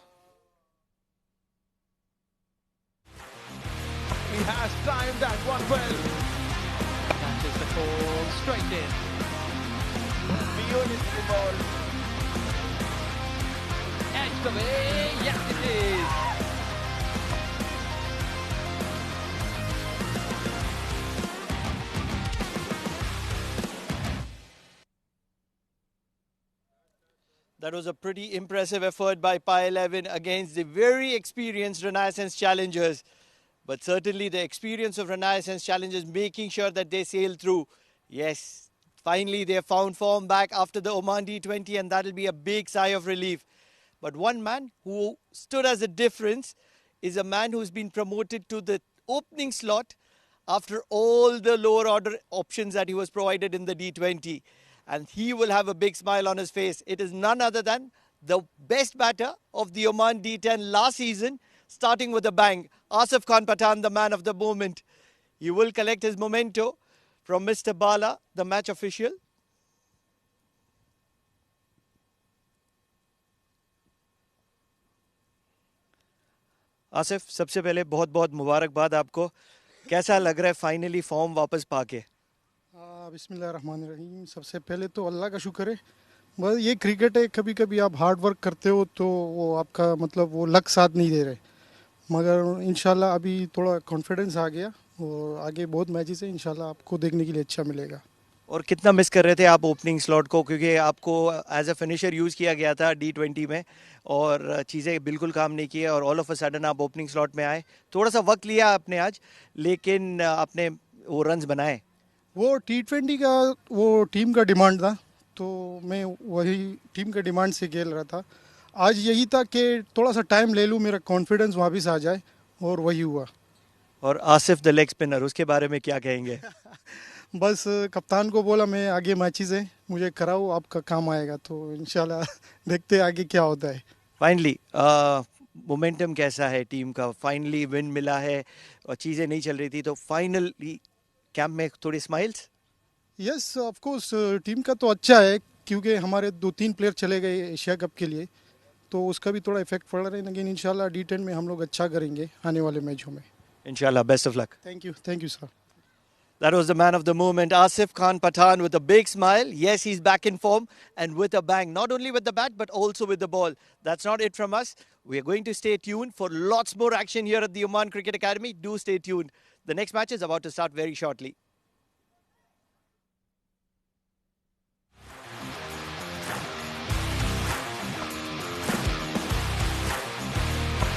He has timed that one well. That is the call, straight in. Beautiful ball. Edged away, yes it is. That was a pretty impressive effort by Pi 11 against the very experienced Renaissance challengers. But certainly the experience of Renaissance challengers making sure that they sail through. Yes, finally they have found form back after the Oman D20, and that'll be a big sigh of relief. But one man who stood as a difference is a man who's been promoted to the opening slot after all the lower order options that he was provided in the D20. And he will have a big smile on his face. It is none other than the best batter of the Oman D10 last season, starting with a bang. Asif Khan Pathan, the man of the moment. He will collect his memento from Mr. Bala, the match official. Asif, सबसे पहले बहुत बहुत मुबारकबाद आपको. कैसा लग रहा है फाइनली फॉर्म वापस पाके? बिस्मिल्लाहिर्रहमानिर्रहीम. सबसे पहले तो अल्लाह का शुक्र है. बस ये क्रिकेट है, कभी कभी आप हार्ड वर्क करते हो तो वो आपका मतलब वो लक साथ नहीं दे रहे, मगर इंशाल्लाह अभी थोड़ा कॉन्फिडेंस आ गया और आगे बहुत मैचेस है, इंशाल्लाह आपको देखने के लिए अच्छा मिलेगा. और कितना मिस कर रहे थे आप ओपनिंग स्लॉट को, क्योंकि आपको एज अ फिनिशर यूज़ किया गया था D20 में और चीज़ें बिल्कुल काम नहीं किए और ऑल ऑफ अ सडन आप ओपनिंग स्लॉट में आए. थोड़ा सा वक्त लिया आपने आज, लेकिन आपने वो रन्स बनाए. वो T20 का वो टीम का डिमांड था, तो मैं वही टीम के डिमांड से खेल रहा था. आज यही था कि थोड़ा सा टाइम ले लूँ, मेरा कॉन्फिडेंस वापस आ जाए, और वही हुआ. और आसिफ द लेग स्पिनर, उसके बारे में क्या कहेंगे? बस कप्तान को बोला मैं आगे मैचेस है, मुझे कराओ, आपका काम आएगा, तो इंशाल्लाह देखते आगे क्या होता है. फाइनली मोमेंटम कैसा है टीम का? फाइनली विन मिला है और चीज़ें नहीं चल रही थी, तो फाइनली कैंप में थोड़ी smiles. Yes of course, team का तो अच्छा है, क्योंकि हमारे 2-3 प्लेयर चले गए एशिया कप के लिए, तो उसका भी थोड़ा इफेक्ट पड़ रहा है, लेकिन इंशाल्लाह D10 में हम लोग अच्छा करेंगे आने वाले मैचों में. इंशाल्लाह, best of luck. Thank you sir. That was the man of the moment, Asif Khan Pathan, with a big smile. Yes, he's back in form and with a bang. Not only with the bat, but also with the ball. That's not it from us. We are going to stay tuned for lots more action here at the Oman Cricket Academy. Do stay tuned. The next match is about to start very shortly.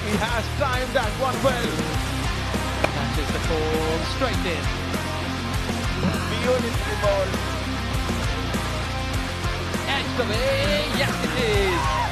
He has timed that one well. That is the call, straight in. Beautiful ball. Edged away, yes it is.